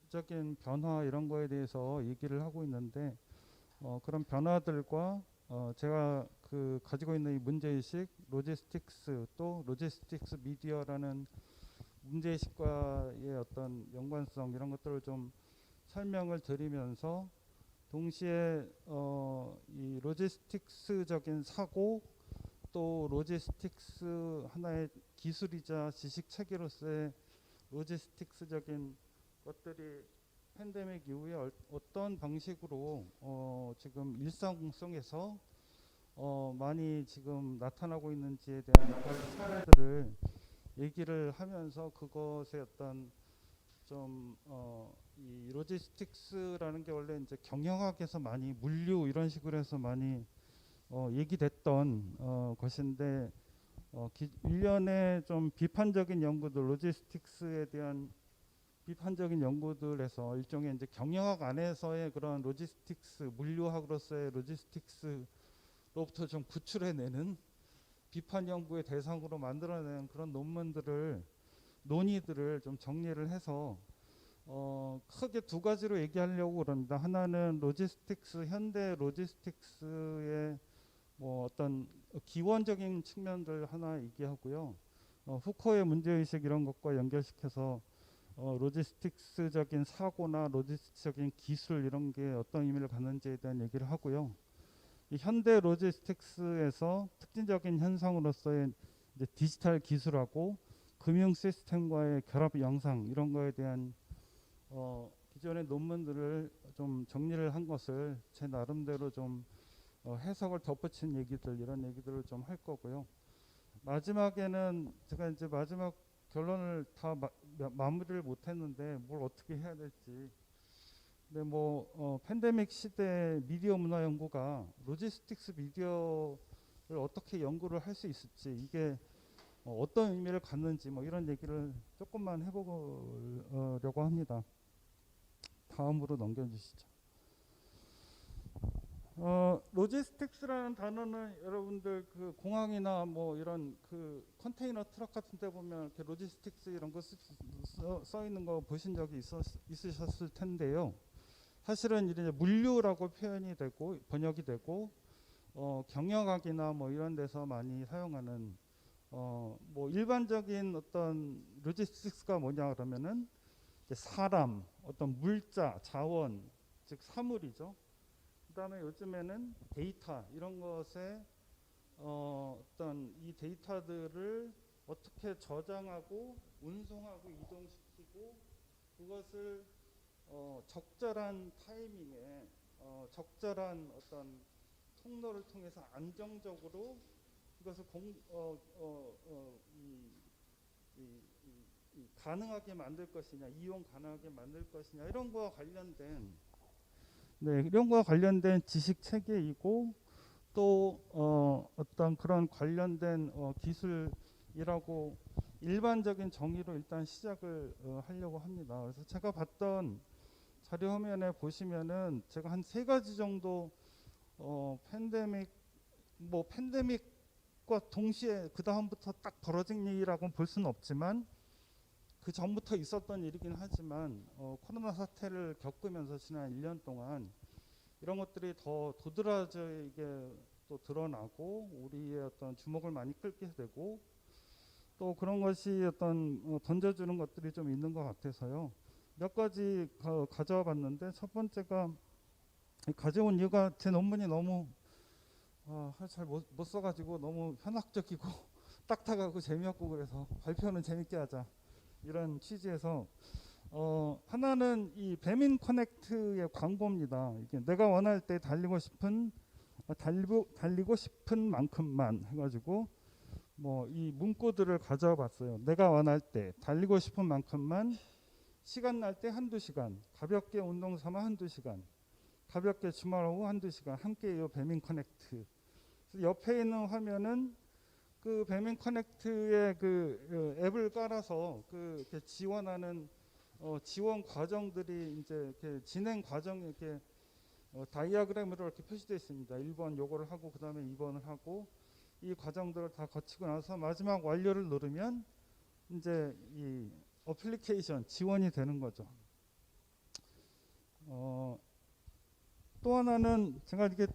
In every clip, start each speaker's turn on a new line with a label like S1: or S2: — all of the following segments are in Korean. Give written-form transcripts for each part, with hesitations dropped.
S1: 기술적인 변화 이런 거에 대해서 얘기를 하고 있는데 그런 변화들과 제가 그 가지고 있는 이 문제의식, 로지스틱스 또 로지스틱스 미디어라는 문제의식과의 어떤 연관성 이런 것들을 좀 설명을 드리면서 동시에 이 로지스틱스적인 사고 또 로지스틱스 하나의 기술이자 지식 체계로서의 로지스틱스적인 것들이 팬데믹 이후에 어떤 방식으로 지금 일상 속에서 많이 지금 나타나고 있는지에 대한 여러 가지 사례들을 얘기를 하면서 그것의 어떤 좀 이 로지스틱스라는 게 원래 이제 경영학에서 많이 물류 이런 식으로 해서 많이 얘기됐던 것인데 일련의 좀 비판적인 연구들 로지스틱스에 대한 비판적인 연구들에서 일종의 이제 경영학 안에서의 그런 로지스틱스 물류학으로서의 로지스틱스로부터 좀 구출해내는 비판 연구의 대상으로 만들어낸 그런 논의들을 좀 정리를 해서 크게 두 가지로 얘기하려고 그럽니다. 하나는 로지스틱스 현대 로지스틱스의 뭐 어떤 기원적인 측면들 하나 얘기하고요. 후코의 문제의식 이런 것과 연결시켜서 로지스틱스적인 사고나 로지스틱스적인 기술 이런 게 어떤 의미를 갖는지에 대한 얘기를 하고요. 이 현대 로지스틱스에서 특징적인 현상으로서의 이제 디지털 기술하고 금융 시스템과의 결합 영상 이런 거에 대한 기존의 논문들을 좀 정리를 한 것을 제 나름대로 좀 해석을 덧붙인 얘기들 이런 얘기들을 좀 할 거고요. 마지막에는 제가 이제 마지막 결론을 다 마무리를 못했는데 뭘 어떻게 해야 될지. 근데 뭐 팬데믹 시대 미디어 문화 연구가 로지스틱스 미디어를 어떻게 연구를 할 수 있을지 이게 어떤 의미를 갖는지 뭐 이런 얘기를 조금만 해보려고 합니다. 다음으로 넘겨주시죠. 로지스틱스라는 단어는 여러분들 그 공항이나 뭐 이런 그 컨테이너 트럭 같은 데 보면 이렇게 로지스틱스 이런 거 써 있는 거 보신 적이 있으셨을 텐데요. 사실은 이제 물류라고 표현이 되고 번역이 되고 경영학이나 뭐 이런 데서 많이 사용하는 뭐 일반적인 어떤 로지스틱스가 뭐냐 그러면은 사람, 어떤 물자, 자원, 즉 사물이죠. 그다음에 요즘에는 데이터 이런 것에 어떤 이 데이터들을 어떻게 저장하고 운송하고 이동시키고 그것을 적절한 타이밍에 적절한 어떤 통로를 통해서 안정적으로 그것을 가능하게 만들 것이냐, 이용 가능하게 만들 것이냐 이런 거와 관련된 이런 거와 관련된 지식 체계이고 또 어떤 그런 관련된 기술이라고 일반적인 정의로 일단 시작을 하려고 합니다. 그래서 제가 봤던 자료 화면에 보시면은 제가 한 세 가지 정도 팬데믹과 동시에 그 다음부터 딱 벌어진 일이라고는 볼 수는 없지만 그 전부터 있었던 일이긴 하지만 코로나 사태를 겪으면서 지난 1년 동안 이런 것들이 더 도드라지게 또 드러나고 우리의 어떤 주목을 많이 끌게 되고 또 그런 것이 어떤 던져주는 것들이 좀 있는 것 같아서요. 몇 가지 가져와 봤는데 첫 번째가 가져온 이유가 제 논문이 너무 잘 못 써가지고 너무 현학적이고 딱딱하고 재미없고 그래서 발표는 재밌게 하자 이런 취지에서 하나는 이 배민 커넥트의 광고입니다. 이게 내가 원할 때 달리고 싶은 만큼만 해가지고 뭐 이 문구들을 가져와 봤어요. 내가 원할 때 달리고 싶은 만큼만 시간 날 때 한두 시간 가볍게 운동 삼아 한두 시간 가볍게 주말 오후 한두 시간 함께해요 배민 커넥트. 옆에 있는 화면은 그 배민 커넥트의 그 앱을 깔아서 그 지원하는 지원 과정들이 이제 이렇게 진행 과정이 이렇게 다이아그램으로 이렇게 표시되어 있습니다. 1번 요거를 하고 그 다음에 2번을 하고 이 과정들을 다 거치고 나서 마지막 완료를 누르면 이제 이 어플리케이션 지원이 되는 거죠. 또 하나는 제가 이게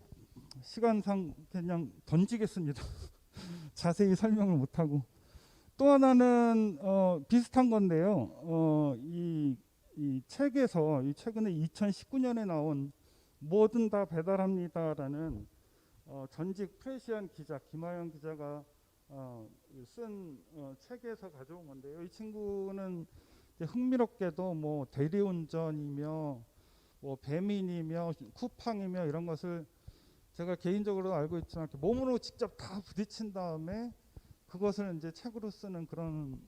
S1: 시간상 그냥 던지겠습니다. 자세히 설명을 못하고. 또 하나는 비슷한 건데요. 이 책에서 이 최근에 2019년에 나온 뭐든 다 배달합니다라는 전직 프레시안 기자 김하영 기자가 쓴 책에서 가져온 건데요. 이 친구는 이제 흥미롭게도 뭐 대리운전이며 뭐 배민이며 쿠팡이며 이런 것을 제가 개인적으로 알고 있지만 몸으로 직접 다 부딪힌 다음에 그것을 이제 책으로 쓰는 그런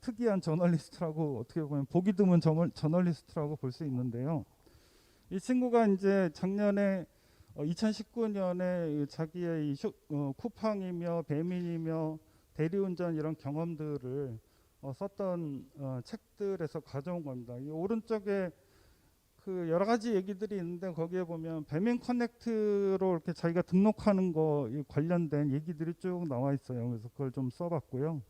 S1: 특이한 저널리스트라고, 어떻게 보면 보기 드문 저널리스트라고 볼 수 있는데요. 이 친구가 이제 작년에 2019년에 자기의 쿠팡이며 배민이며 대리운전 이런 경험들을 썼던 책들에서 가져온 겁니다. 이 오른쪽에 그 여러 가지 얘기들이 있는데 거기에 보면 배민 커넥트로 이렇게 자기가 등록하는 거 관련된 얘기들이 쭉 나와 있어요. 그래서 그걸 좀 써봤고요.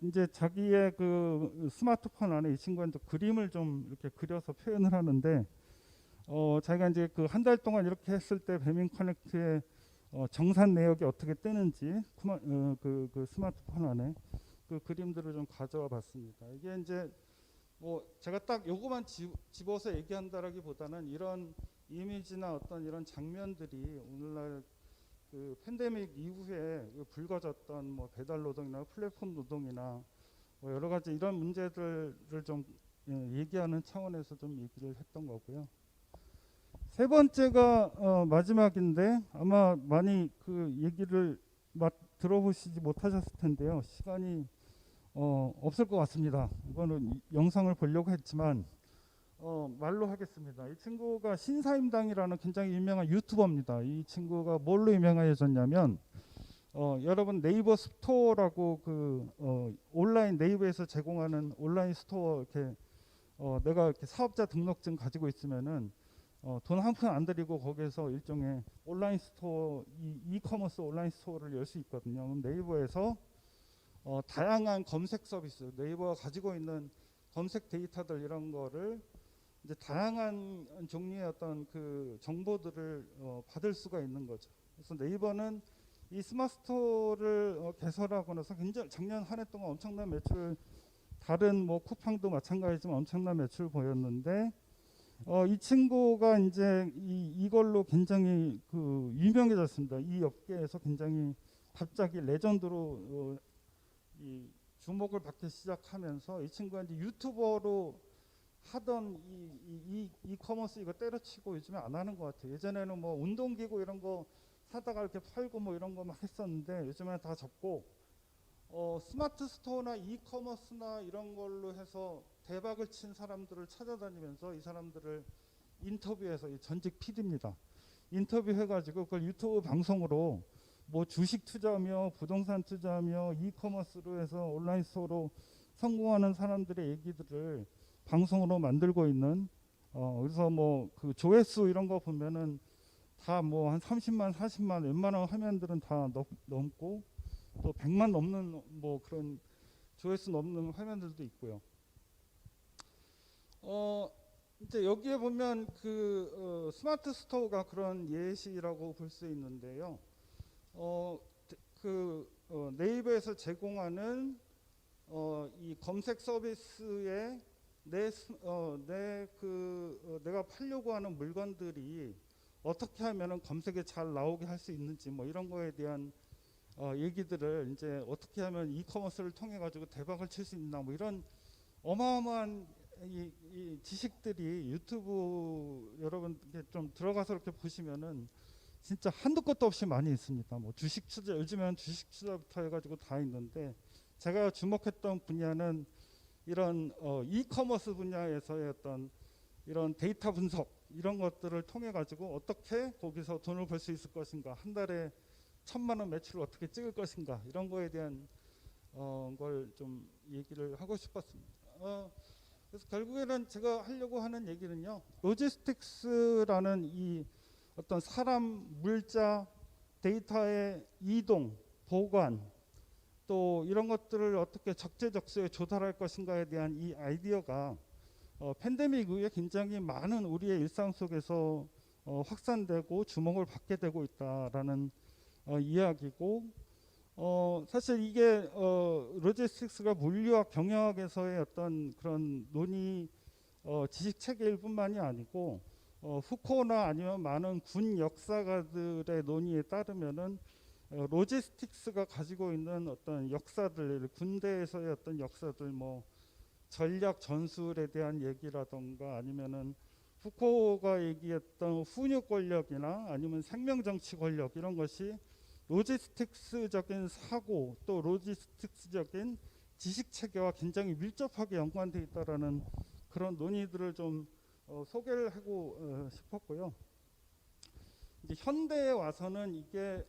S1: 이제 자기의 그 스마트폰 안에 이 친구한테 그림을 좀 이렇게 그려서 표현을 하는데, 자기가 이제 그 한 달 동안 이렇게 했을 때 배민 커넥트의 정산 내역이 어떻게 뜨는지 그 스마트폰 안에 그 그림들을 좀 가져와 봤습니다. 이게 이제 뭐 제가 딱 요거만 집어서 얘기한다라기보다는 이런 이미지나 어떤 이런 장면들이 오늘날 그 팬데믹 이후에 불거졌던 뭐 배달 노동이나 플랫폼 노동이나 뭐 여러 가지 이런 문제들을 좀 얘기하는 차원에서 좀 얘기를 했던 거고요. 세 번째가 마지막인데 아마 많이 그 얘기를 들어보시지 못하셨을 텐데요. 시간이 없을 것 같습니다. 이거는 영상을 보려고 했지만 말로 하겠습니다. 이 친구가 신사임당이라는 굉장히 유명한 유튜버입니다. 이 친구가 뭘로 유명해졌냐면 여러분 네이버 스토어라고 그 온라인 네이버에서 제공하는 온라인 스토어 이렇게 내가 이렇게 사업자 등록증 가지고 있으면은 돈 한 푼 안 들이고 거기에서 일종의 온라인 스토어 이커머스 온라인 스토어를 열 수 있거든요. 그럼 네이버에서 다양한 검색 서비스, 네이버가 가지고 있는 검색 데이터들 이런 거를 이제 다양한 종류의 어떤 그 정보들을 받을 수가 있는 거죠. 그래서 네이버는 이 스마트 스토어를 개설하고 나서 굉장히 작년 한 해 동안 엄청난 매출을, 다른 뭐 쿠팡도 마찬가지지만 엄청난 매출을 보였는데 이 친구가 이제 이걸로 굉장히 그 유명해졌습니다. 이 업계에서 굉장히 갑자기 레전드로 이 주목을 받기 시작하면서 이 친구가 이제 유튜버로 하던 이커머스 이거 때려치고 요즘에 안 하는 것 같아요. 예전에는 뭐 운동기구 이런 거 사다가 이렇게 팔고 뭐 이런 거 막 했었는데 요즘에는 다 접고 스마트 스토어나 이커머스나 이런 걸로 해서 대박을 친 사람들을 찾아다니면서 이 사람들을 인터뷰해서, 전직 PD입니다. 인터뷰해가지고 그걸 유튜브 방송으로 뭐 주식 투자며 부동산 투자며 이커머스로 해서 온라인 스토어로 성공하는 사람들의 얘기들을 방송으로 만들고 있는 그래서 뭐 그 조회수 이런 거 보면은 다 뭐 한 30만 40만 웬만한 화면들은 다 넘고 또 100만 넘는 뭐 그런 조회수 넘는 화면들도 있고요. 이제 여기에 보면 그 스마트 스토어가 그런 예시라고 볼 수 있는데요. 네이버에서 제공하는 이 검색 서비스에 내가 팔려고 하는 물건들이 어떻게 하면은 검색에 잘 나오게 할 수 있는지 뭐 이런 거에 대한 얘기들을 이제 어떻게 하면 이커머스를 통해 가지고 대박을 칠 수 있나 뭐 이런 어마어마한 이 지식들이 유튜브 여러분 좀 들어가서 이렇게 보시면은 진짜 한도 끝도 없이 많이 있습니다. 뭐 주식 투자, 요즘엔 주식 투자부터 해가지고 다 있는데 제가 주목했던 분야는 이런 이커머스 분야에서의 어떤 이런 데이터 분석 이런 것들을 통해 가지고 어떻게 거기서 돈을 벌 수 있을 것인가, 한 달에 1,000만 원 매출을 어떻게 찍을 것인가 이런 거에 대한 걸 좀 얘기를 하고 싶었습니다. 그래서 결국에는 제가 하려고 하는 얘기는요, 로지스틱스라는 이 어떤 사람, 물자, 데이터의 이동, 보관, 또 이런 것들을 어떻게 적재적소에 조달할 것인가에 대한 이 아이디어가 팬데믹 이후에 굉장히 많은 우리의 일상 속에서 확산되고 주목을 받게 되고 있다라는 이야기고, 사실 이게 로지스틱스가 물리학 경영학에서의 어떤 그런 논의 지식 체계일 뿐만이 아니고 후코나 아니면 많은 군 역사가들의 논의에 따르면은 로지스틱스가 가지고 있는 어떤 역사들, 군대에서의 어떤 역사들, 뭐 전략 전술에 대한 얘기라던가 아니면은 후코가 얘기했던 훈육 권력이나 아니면 생명 정치 권력, 이런 것이 로지스틱스적인 사고 또 로지스틱스적인 지식 체계와 굉장히 밀접하게 연관되어 있다라는 그런 논의들을 좀 소개를 하고 싶었고요. 이제 현대에 와서는 이게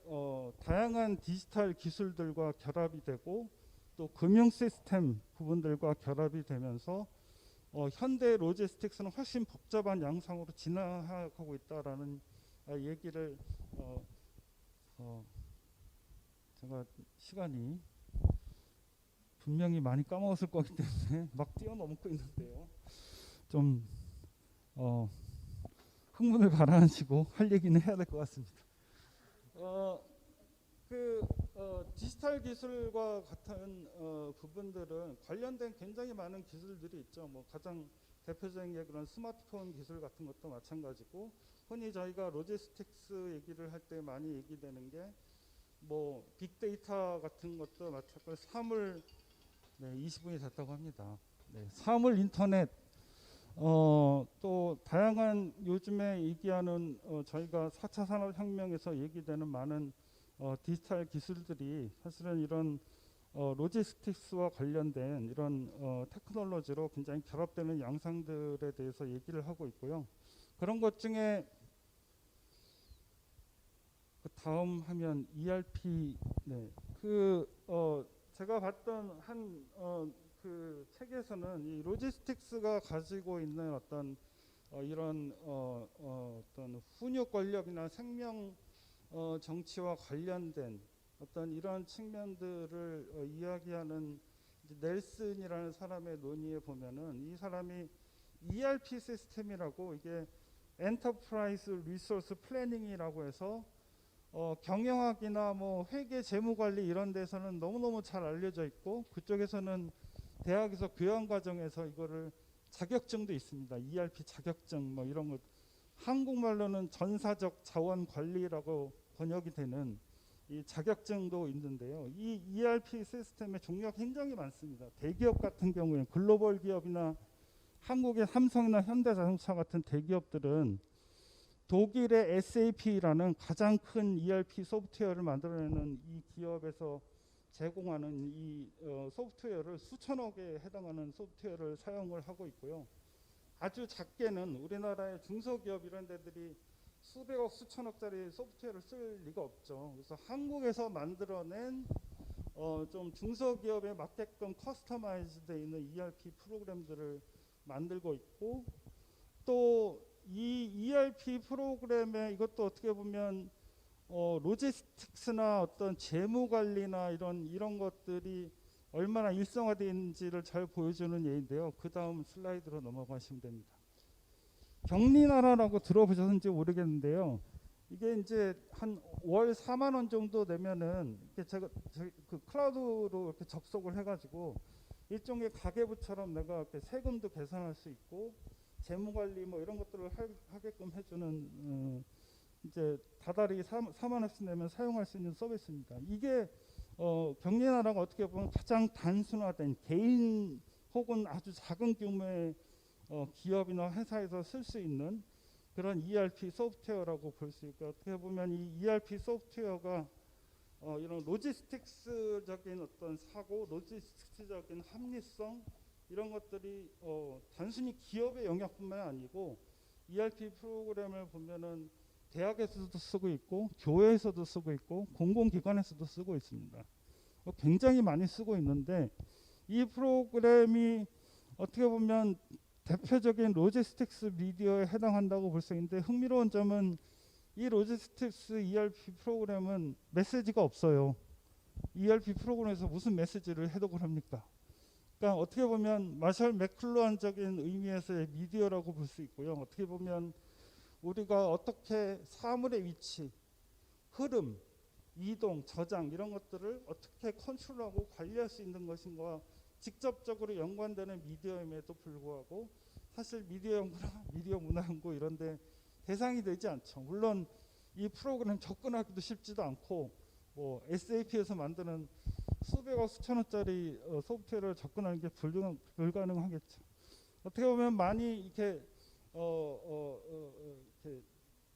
S1: 다양한 디지털 기술들과 결합이 되고 또 금융 시스템 부분들과 결합이 되면서 현대 로지스틱스는 훨씬 복잡한 양상으로 진화하고 있다라는 얘기를 제가 시간이 분명히 많이 까먹었을 거기 때문에 막 뛰어넘고 있는데요. 좀 흥분을 가라앉히고 할 얘기는 해야 될 것 같습니다. 디지털 기술과 같은 부분들은 관련된 굉장히 많은 기술들이 있죠. 뭐 가장 대표적인 게 그런 스마트폰 기술 같은 것도 마찬가지고, 흔히 저희가 로지스틱스 얘기를 할 때 많이 얘기되는 게 뭐 빅데이터 같은 것도 마찬가지고, 사물, 네, 20분이 됐다고 합니다. 네, 사물 인터넷, 또 다양한 요즘에 얘기하는 저희가 4차 산업혁명에서 얘기되는 많은 디지털 기술들이 사실은 이런 로지스틱스와 관련된 이런 테크놀로지로 굉장히 결합되는 양상들에 대해서 얘기를 하고 있고요. 그런 것 중에 그 다음 화면 ERP, 네, 제가 봤던 그 책에서는 이 로지스틱스가 가지고 있는 어떤 이런 어떤 훈육 권력이나 생명 정치와 관련된 어떤 이런 측면들을 이야기하는 넬슨이라는 사람의 논의에 보면은, 이 사람이 ERP 시스템이라고, 이게 엔터프라이즈 리소스 플래닝이라고 해서 경영학이나 뭐 회계 재무관리 이런 데서는 너무너무 잘 알려져 있고, 그쪽에서는 대학에서 교양 과정에서 이거를 자격증도 있습니다. ERP 자격증 뭐 이런 것, 한국말로는 전사적 자원 관리라고 번역이 되는 이 자격증도 있는데요. 이 ERP 시스템의 종류가 굉장히 많습니다. 대기업 같은 경우에 글로벌 기업이나 한국의 삼성이나 현대자동차 같은 대기업들은 독일의 SAP라는 가장 큰 ERP 소프트웨어를 만들어내는 이 기업에서 제공하는 이 소프트웨어를 수천억에 해당하는 소프트웨어를 사용을 하고 있고요. 아주 작게는 우리나라의 중소기업 이런 데들이 수백억 수천억짜리 소프트웨어를 쓸 리가 없죠. 그래서 한국에서 만들어낸 좀 중소기업에 맞게끔 커스터마이즈되어 있는 ERP 프로그램들을 만들고 있고, 또 이 ERP 프로그램에 이것도 어떻게 보면 로지스틱스나 어떤 재무 관리나 이런 것들이 얼마나 일상화되어 있는지를 잘 보여주는 예인데요. 그 다음 슬라이드로 넘어가시면 됩니다. 경리나라라고 들어보셨는지 모르겠는데요. 이게 이제 한 월 4만 원 정도 내면은 이렇게 제가 그 클라우드로 이렇게 접속을 해가지고 일종의 가계부처럼 내가 이렇게 세금도 계산할 수 있고 재무 관리 뭐 이런 것들을 하게끔 해주는 이제 다달이 4만 원씩 내면 사용할 수 있는 서비스입니다. 이게 경리나라가 어떻게 보면 가장 단순화된 개인 혹은 아주 작은 규모의 기업이나 회사에서 쓸 수 있는 그런 ERP 소프트웨어라고 볼 수 있고, 어떻게 보면 이 ERP 소프트웨어가 이런 로지스틱스적인 어떤 사고, 로지스틱스적인 합리성 이런 것들이 단순히 기업의 영역뿐만 아니고 ERP 프로그램을 보면은 대학에서도 쓰고 있고 교회에서도 쓰고 있고 공공기관에서도 쓰고 있습니다. 굉장히 많이 쓰고 있는데, 이 프로그램이 어떻게 보면 대표적인 로지스틱스 미디어에 해당한다고 볼 수 있는데, 흥미로운 점은 이 로지스틱스 ERP 프로그램은 메시지가 없어요. ERP 프로그램에서 무슨 메시지를 해독을 합니까? 그러니까 어떻게 보면 마셜 맥클루한적인 의미에서의 미디어라고 볼 수 있고요. 어떻게 보면 우리가 어떻게 사물의 위치, 흐름, 이동, 저장 이런 것들을 어떻게 컨트롤하고 관리할 수 있는 것인가 직접적으로 연관되는 미디어임에도 불구하고 사실 미디어 연구나 미디어 문화 연구 이런데 대상이 되지 않죠. 물론 이 프로그램 접근하기도 쉽지도 않고 뭐 SAP에서 만드는 수백억 수천원짜리 소프트웨어를 접근하는 게 불가능하겠죠. 어떻게 보면 많이 이렇게 이렇게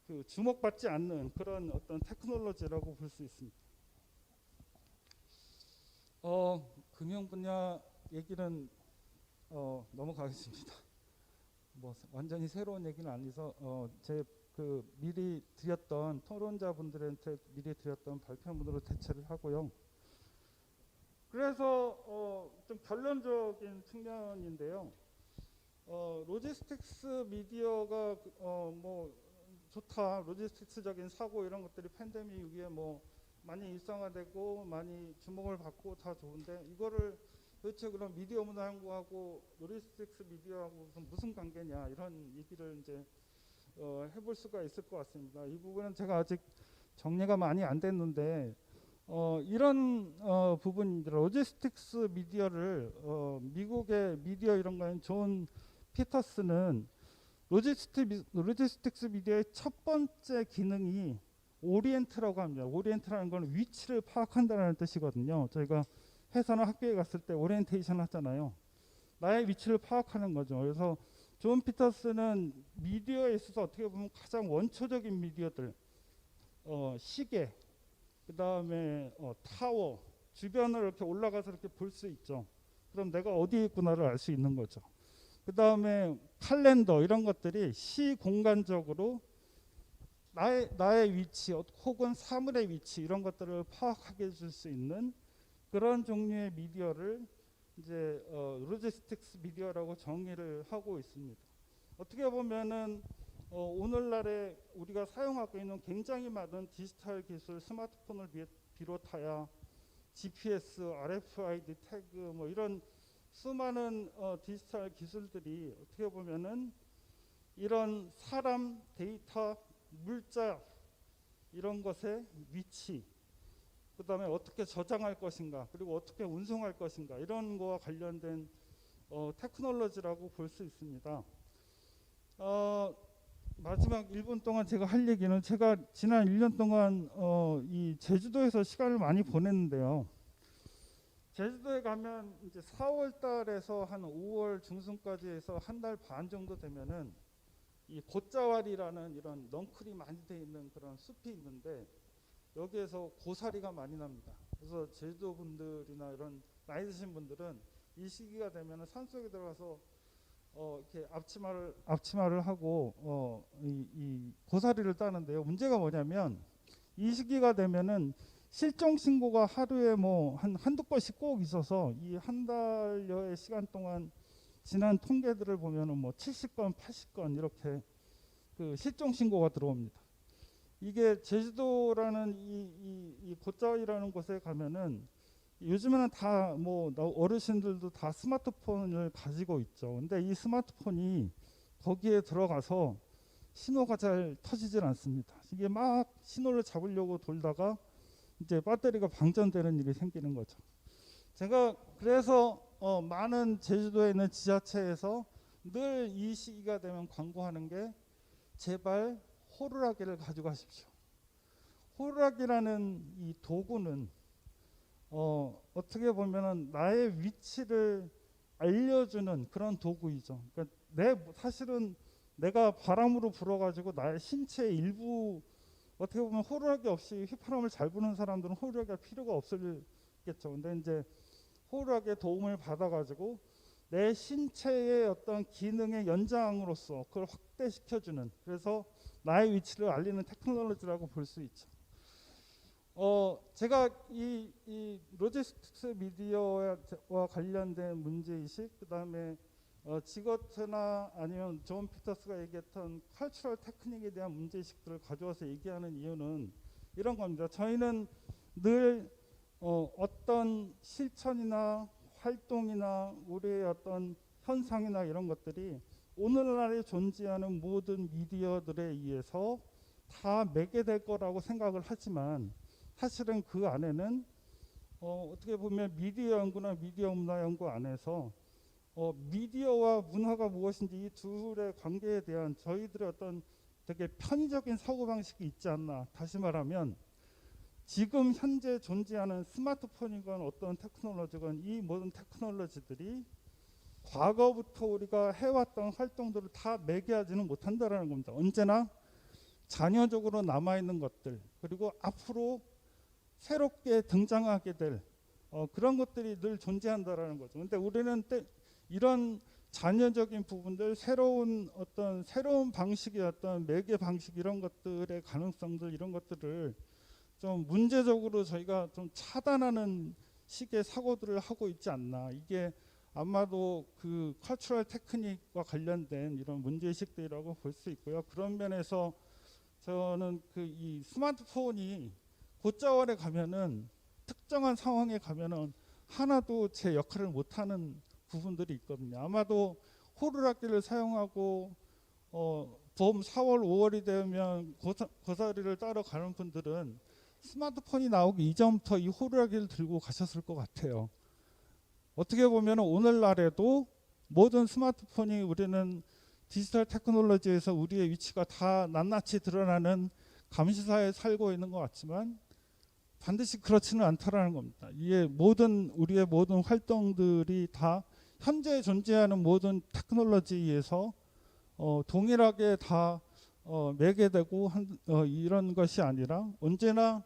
S1: 그 주목받지 않는 그런 어떤 테크놀로지라고 볼 수 있습니다. 금융 분야 얘기는 넘어가겠습니다. 뭐 완전히 새로운 얘기는 아니서 제 그 미리 드렸던 토론자분들한테 미리 드렸던 발표문으로 대체를 하고요. 그래서 좀 결론적인 측면인데요. 로지스틱스 미디어가 뭐 좋다. 로지스틱스적인 사고 이런 것들이 팬데믹 이후에 뭐 많이 일상화되고 많이 주목을 받고 다 좋은데 이거를 도대체 그럼 미디어 문화 연구하고 로지스틱스 미디어하고 무슨 관계냐 이런 얘기를 이제 해볼 수가 있을 것 같습니다. 이 부분은 제가 아직 정리가 많이 안 됐는데 이런 부분 로지스틱스 미디어를 미국의 미디어 이런 거는 존 피터스는 로지스틱스 미디어의 첫 번째 기능이 오리엔트라고 합니다. 오리엔트라는 건 위치를 파악한다는 뜻이거든요. 저희가 회사나 학교에 갔을 때 오리엔테이션 하잖아요. 나의 위치를 파악하는 거죠. 그래서 존 피터스는 미디어에 있어서 어떻게 보면 가장 원초적인 미디어들, 시계, 그 다음에 타워, 주변을 이렇게 올라가서 이렇게 볼 수 있죠. 그럼 내가 어디에 있구나를 알 수 있는 거죠. 그 다음에 칼렌더 이런 것들이 시공간적으로 나의 위치 혹은 사물의 위치 이런 것들을 파악하게 해줄 수 있는 그런 종류의 미디어를 이제 로지스틱스 미디어라고 정의를 하고 있습니다. 어떻게 보면은 오늘날에 우리가 사용하고 있는 굉장히 많은 디지털 기술, 스마트폰을 비롯하여 GPS, RFID 태그 뭐 이런 수많은 디지털 기술들이 어떻게 보면은 이런 사람, 데이터, 물자 이런 것의 위치, 그 다음에 어떻게 저장할 것인가, 그리고 어떻게 운송할 것인가 이런 거와 관련된 테크놀로지라고 볼 수 있습니다. 마지막 1분 동안 제가 할 얘기는 제가 지난 1년 동안 이 제주도에서 시간을 많이 보냈는데요. 제주도에 가면 이제 4월 달에서 한 5월 중순까지 해서 한 달 반 정도 되면은 이 곶자왈이라는 이런 넝쿨이 많이 돼 있는 그런 숲이 있는데 여기에서 고사리가 많이 납니다. 그래서 제주도 분들이나 이런 나이 드신 분들은 이 시기가 되면은 산속에 들어가서 이렇게 앞치마를 하고 이 고사리를 따는데요. 문제가 뭐냐면 이 시기가 되면은 실종 신고가 하루에 뭐 한두 건씩 꼭 있어서 이 한 달여의 시간 동안 지난 통계들을 보면은 뭐 70건, 80건 이렇게 그 실종 신고가 들어옵니다. 이게 제주도라는 이 곶자왈이라는 곳에 가면은 요즘에는 다 뭐 어르신들도 다 스마트폰을 가지고 있죠. 근데 이 스마트폰이 거기에 들어가서 신호가 잘 터지질 않습니다. 이게 막 신호를 잡으려고 돌다가 이제 배터리가 방전되는 일이 생기는 거죠. 제가 그래서 많은 제주도에 있는 지자체에서 늘 이 시기가 되면 광고하는 게 제발 호루라기를 가져가십시오. 호루라기라는 이 도구는 어떻게 보면은 나의 위치를 알려주는 그런 도구이죠. 그러니까 사실은 내가 바람으로 불어가지고 나의 신체의 일부 어떻게 보면 호루라기 없이 휘파람을 잘 부는 사람들은 호루라기가 필요가 없을겠죠. 근데 이제 호루라기의 도움을 받아가지고 내 신체의 어떤 기능의 연장으로서 그걸 확대시켜주는 그래서 나의 위치를 알리는 테크놀로지라고 볼 수 있죠. 제가 이 로지스틱스 미디어와 관련된 문제의식, 그 다음에 지거트나 아니면 존 피터스가 얘기했던 컬처럴 테크닉에 대한 문제의식들을 가져와서 얘기하는 이유는 이런 겁니다. 저희는 늘 어떤 실천이나 활동이나 우리의 어떤 현상이나 이런 것들이 오늘날에 존재하는 모든 미디어들에 의해서 다 매개될 거라고 생각을 하지만 사실은 그 안에는 어떻게 보면 미디어 연구나 미디어 문화 연구 안에서 미디어와 문화가 무엇인지 이 둘의 관계에 대한 저희들의 어떤 되게 편의적인 사고방식이 있지 않나. 다시 말하면 지금 현재 존재하는 스마트폰이건 어떤 테크놀로지건 이 모든 테크놀로지들이 과거부터 우리가 해왔던 활동들을 다 매개하지는 못한다는 겁니다. 언제나 잔여적으로 남아있는 것들 그리고 앞으로 새롭게 등장하게 될 그런 것들이 늘 존재한다라는 거죠. 근데 우리는 이런 잔여적인 부분들, 새로운 방식의 어떤 매개 방식 이런 것들의 가능성들 이런 것들을 좀 문제적으로 저희가 좀 차단하는 식의 사고들을 하고 있지 않나. 이게 아마도 그 컬처럴 테크닉과 관련된 이런 문제의식들이라고 볼 수 있고요. 그런 면에서 저는 그 이 스마트폰이 곧자월에 가면은 특정한 상황에 가면은 하나도 제 역할을 못하는 부분들이 있거든요. 아마도 호루라기를 사용하고 봄 4월 5월이 되면 고사리를 따러 가는 분들은 스마트폰이 나오기 이전부터 이 호루라기를 들고 가셨을 것 같아요. 어떻게 보면 오늘날에도 모든 스마트폰이 우리는 디지털 테크놀로지에서 우리의 위치가 다 낱낱이 드러나는 감시사에 살고 있는 것 같지만 반드시 그렇지는 않다라는 겁니다. 이게 우리의 모든 활동들이 다 현재 존재하는 모든 테크놀로지에서 동일하게 다 매개되고 이런 것이 아니라 언제나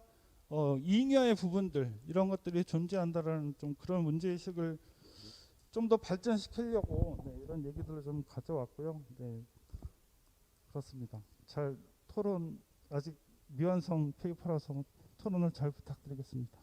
S1: 잉여의 부분들 이런 것들이 존재한다라는 좀 그런 문제의식을 좀 더 발전시키려고 이런 얘기들을 좀 가져왔고요. 네, 그렇습니다. 잘 토론 아직 미완성 페이퍼라서 토론을 잘 부탁드리겠습니다.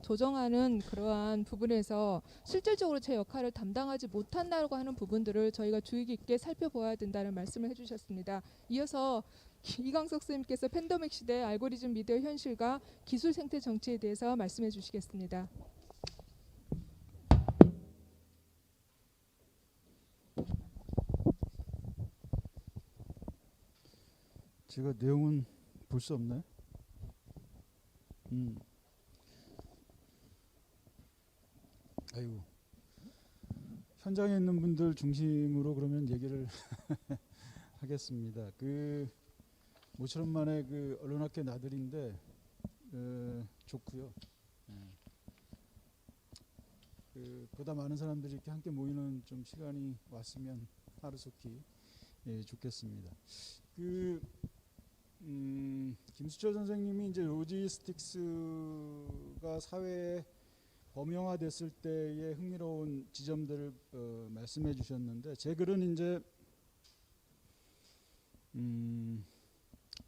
S2: 조정하는 그러한 부분에서 실질적으로 제 역할을 담당하지 못한다고 하는 부분들을 저희가 주의 깊게 살펴보아야 된다는 말씀을 해주셨습니다. 이어서 이광석 선생님께서 팬데믹 시대 알고리즘 미디어 현실과 기술 생태 정치에 대해서 말씀해 주시겠습니다.
S3: 제가 내용은 볼 수 없나요? 아이고, 현장에 있는 분들 중심으로 그러면 얘기를 하겠습니다. 모처럼 만에 언론학계 나들인데 좋고요. 보다 많은 사람들이 이렇게 함께 모이는 좀 시간이 왔으면 하루속히 좋겠습니다. 김수철 선생님이 이제 로지스틱스가 사회에 범용화됐을 때의 흥미로운 지점들을 말씀해 주셨는데 제 글은 이제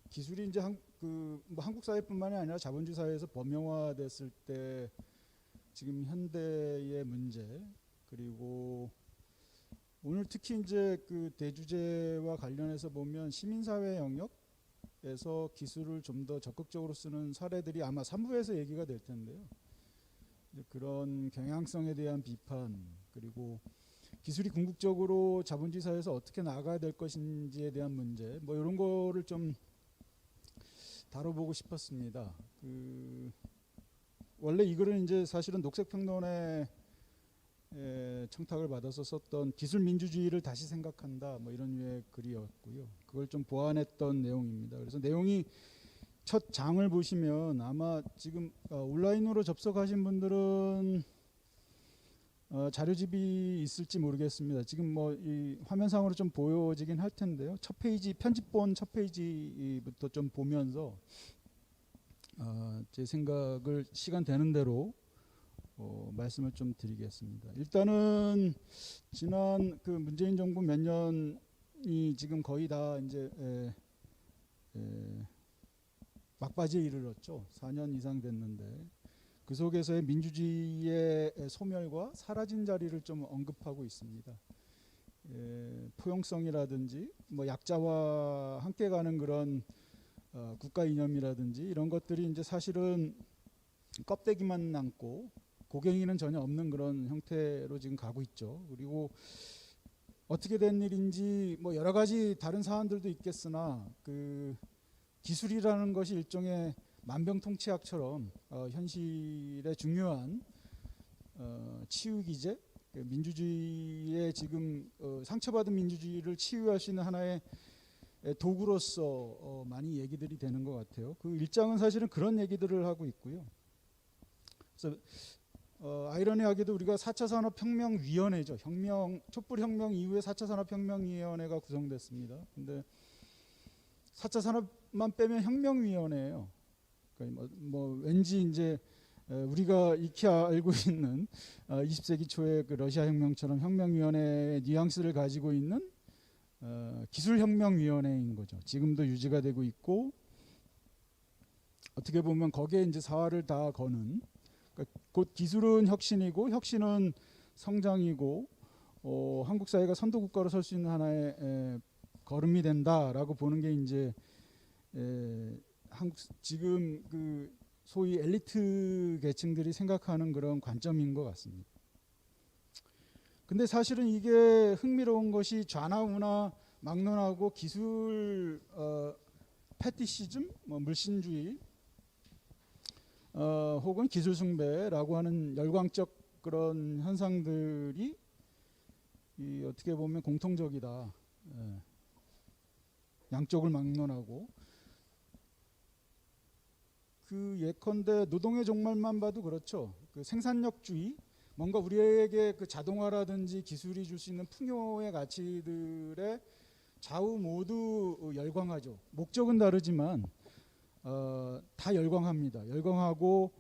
S3: 기술이 이제 한국 사회뿐만이 아니라 자본주의 사회에서 범용화됐을 때 지금 현대의 문제 그리고 오늘 특히 이제 대주제와 관련해서 보면 시민사회 영역에서 기술을 좀 더 적극적으로 쓰는 사례들이 아마 3부에서 얘기가 될 텐데요. 그런 경향성에 대한 비판 그리고 기술이 궁극적으로 자본주의 사회에서 어떻게 나아가야 될 것인지에 대한 문제 이런 거를 좀 다뤄보고 싶었습니다. 원래 이 글은 이제 사실은 녹색평론에 청탁을 받아서 썼던 기술민주주의를 다시 생각한다 이런 류의 글이었고요. 그걸 좀 보완했던 내용입니다. 그래서 내용이 첫 장을 보시면 아마 지금 온라인으로 접속하신 분들은 자료집이 있을지 모르겠습니다. 지금 이 화면상으로 좀 보여지긴 할 텐데요. 첫 페이지 편집본 첫 페이지부터 좀 보면서 제 생각을 시간 되는 대로 말씀을 좀 드리겠습니다. 일단은 지난 문재인 정부 몇 년이 지금 거의 다 이제 막바지에 이르렀죠. 4년 이상 됐는데 그 속에서의 민주주의의 소멸과 사라진 자리를 좀 언급하고 있습니다. 포용성이라든지 뭐 약자와 함께 가는 그런 국가 이념이라든지 이런 것들이 이제 사실은 껍데기만 남고 고갱이는 전혀 없는 그런 형태로 지금 가고 있죠. 그리고 어떻게 된 일인지 뭐 여러 가지 다른 사안들도 있겠으나 그 기술이라는 것이 일종의 만병통치약처럼 현실의 중요한 치유 기제, 민주주의의 지금 상처받은 민주주의를 치유할 수 있는 하나의 도구로서 많이 얘기들이 되는 것 같아요. 그 일장은 사실은 그런 얘기들을 하고 있고요. 그래서 아이러니하게도 우리가 4차 산업혁명위원회죠. 촛불혁명 이후에 4차 산업혁명위원회가 구성됐습니다. 근데 4차 산업만 빼면 혁명위원회예요. 그러니까 뭐 왠지 이제 우리가 익히 알고 있는 20세기 초의 그 러시아 혁명처럼 혁명위원회의 뉘앙스를 가지고 있는 기술혁명위원회인 거죠. 지금도 유지가 되고 있고 어떻게 보면 거기에 이제 사활을 다 거는 그러니까 곧 기술은 혁신이고 혁신은 성장이고 한국 사회가 선도 국가로 설 수 있는 하나의 걸음이 된다라고 보는 게 이제 한국 지금 그 소위 엘리트 계층들이 생각하는 그런 관점인 것 같습니다. 근데 사실은 이게 흥미로운 것이 좌나우나 막론하고 기술 패티시즘, 뭐 물신주의 혹은 기술 숭배라고 하는 열광적 그런 현상들이 어떻게 보면 공통적이다. 양쪽을 막론하고 그 예컨대 노동의 종말만 봐도 그렇죠. 그 생산력주의, 뭔가 우리에게 그 자동화라든지 기술이 줄 수 있는 풍요의 가치들의 좌우 모두 열광하죠. 목적은 다르지만 다 열광합니다. 열광하고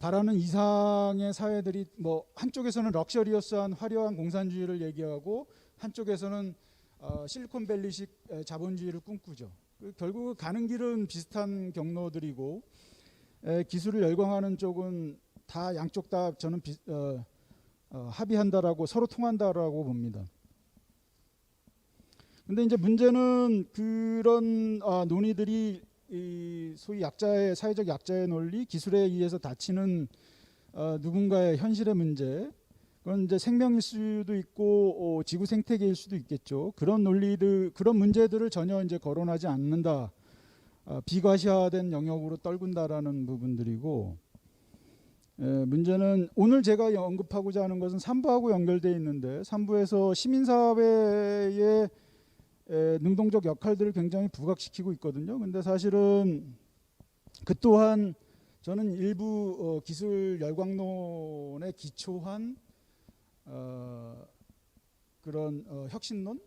S3: 바라는 이상의 사회들이 뭐 한쪽에서는 럭셔리어스한 화려한 공산주의를 얘기하고 한쪽에서는 실리콘밸리식 자본주의를 꿈꾸죠. 결국 가는 길은 비슷한 경로들이고 기술을 열광하는 쪽은 다 양쪽 다 저는 합의한다라고 서로 통한다라고 봅니다. 근데 이제 문제는 그런 논의들이 이 소위 약자의 사회적 약자의 논리, 기술에 의해서 닫히는 누군가의 현실의 문제, 그건 이제 생명일 수도 있고 지구 생태계일 수도 있겠죠. 그런 논리들, 그런 문제들을 전혀 이제 거론하지 않는다, 비과시화된 영역으로 떨군다라는 부분들이고, 문제는 오늘 제가 언급하고자 하는 것은 3부하고 연결되어 있는데 3부에서 시민사회의 능동적 역할들을 굉장히 부각시키고 있거든요. 근데 사실은 그 또한 저는 일부 기술 열광론에 기초한 그런 혁신론,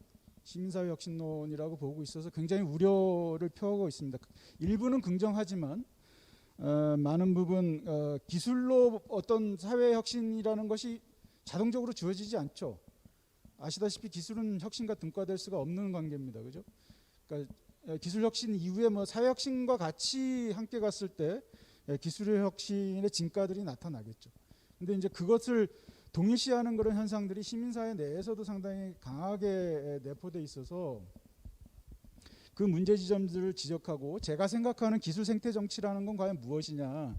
S3: 시민사회 혁신론이라고 보고 있어서 굉장히 우려를 표하고 있습니다. 일부는 긍정하지만 많은 부분 기술로 어떤 사회 혁신이라는 것이 자동적으로 주어지지 않죠. 아시다시피 기술은 혁신과 등가될 수가 없는 관계입니다. 그죠? 그러니까 기술 혁신 이후에 뭐 사회 혁신과 같이 함께 갔을 때 기술의 혁신의 진가들이 나타나겠죠. 근데 이제 그것을 동일시하는 그런 현상들이 시민사회 내에서도 상당히 강하게 내포돼 있어서 그 문제 지점들을 지적하고 제가 생각하는 기술 생태 정치라는 건 과연 무엇이냐,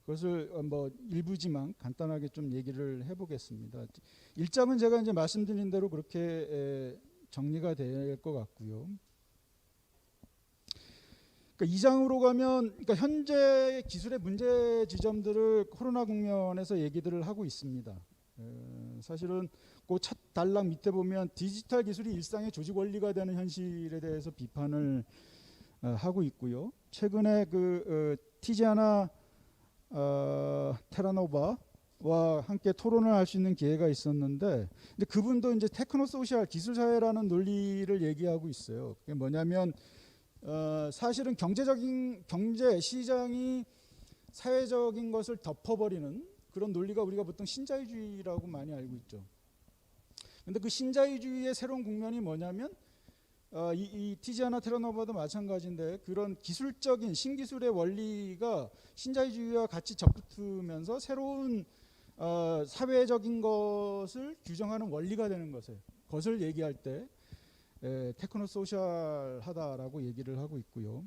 S3: 그것을 뭐 일부지만 간단하게 좀 얘기를 해보겠습니다. 1장은 제가 이제 말씀드린 대로 그렇게 정리가 될 것 같고요. 그러니까 2장으로 가면 그러니까 현재 기술의 문제 지점들을 코로나 국면에서 얘기들을 하고 있습니다. 사실은 그 첫 단락 밑에 보면 디지털 기술이 일상의 조직 원리가 되는 현실에 대해서 비판을 하고 있고요. 최근에 그 티지아나 테라노바와 함께 토론을 할 수 있는 기회가 있었는데, 근데 그분도 이제 테크노 소셜 기술 사회라는 논리를 얘기하고 있어요. 그게 뭐냐면 사실은 경제 시장이 사회적인 것을 덮어버리는 그런 논리가 우리가 보통 신자유주의라고 많이 알고 있죠. 근데 그 신자유주의의 새로운 국면이 뭐냐면 이 티지아나 테라노바도 마찬가지인데 그런 기술적인 신기술의 원리가 신자유주의와 같이 접붙으면서 새로운 사회적인 것을 규정하는 원리가 되는 것을 얘기할 때 테크노 소셜하다라고 얘기를 하고 있고요.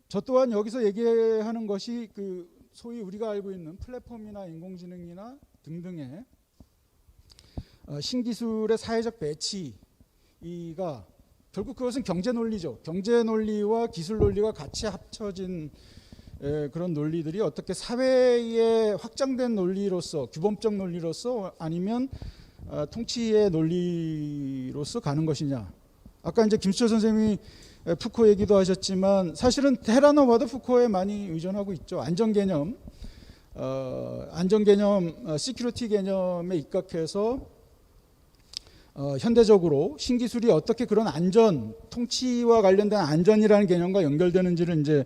S3: 저 또한 여기서 얘기하는 것이 그 소위 우리가 알고 있는 플랫폼이나 인공지능이나 등등의 신기술의 사회적 배치가 결국 그것은 경제 논리죠. 경제 논리와 기술 논리가 같이 합쳐진 그런 논리들이 어떻게 사회의 확장된 논리로서 규범적 논리로서 아니면 통치의 논리로서 가는 것이냐. 아까 이제 김수철 선생님이 푸코 얘기도 하셨지만 사실은 테라노바도 푸코에 많이 의존하고 있죠. 안전개념, 시큐리티 개념에 입각해서 현대적으로 신기술이 어떻게 그런 안전, 통치와 관련된 안전이라는 개념과 연결되는지를 이제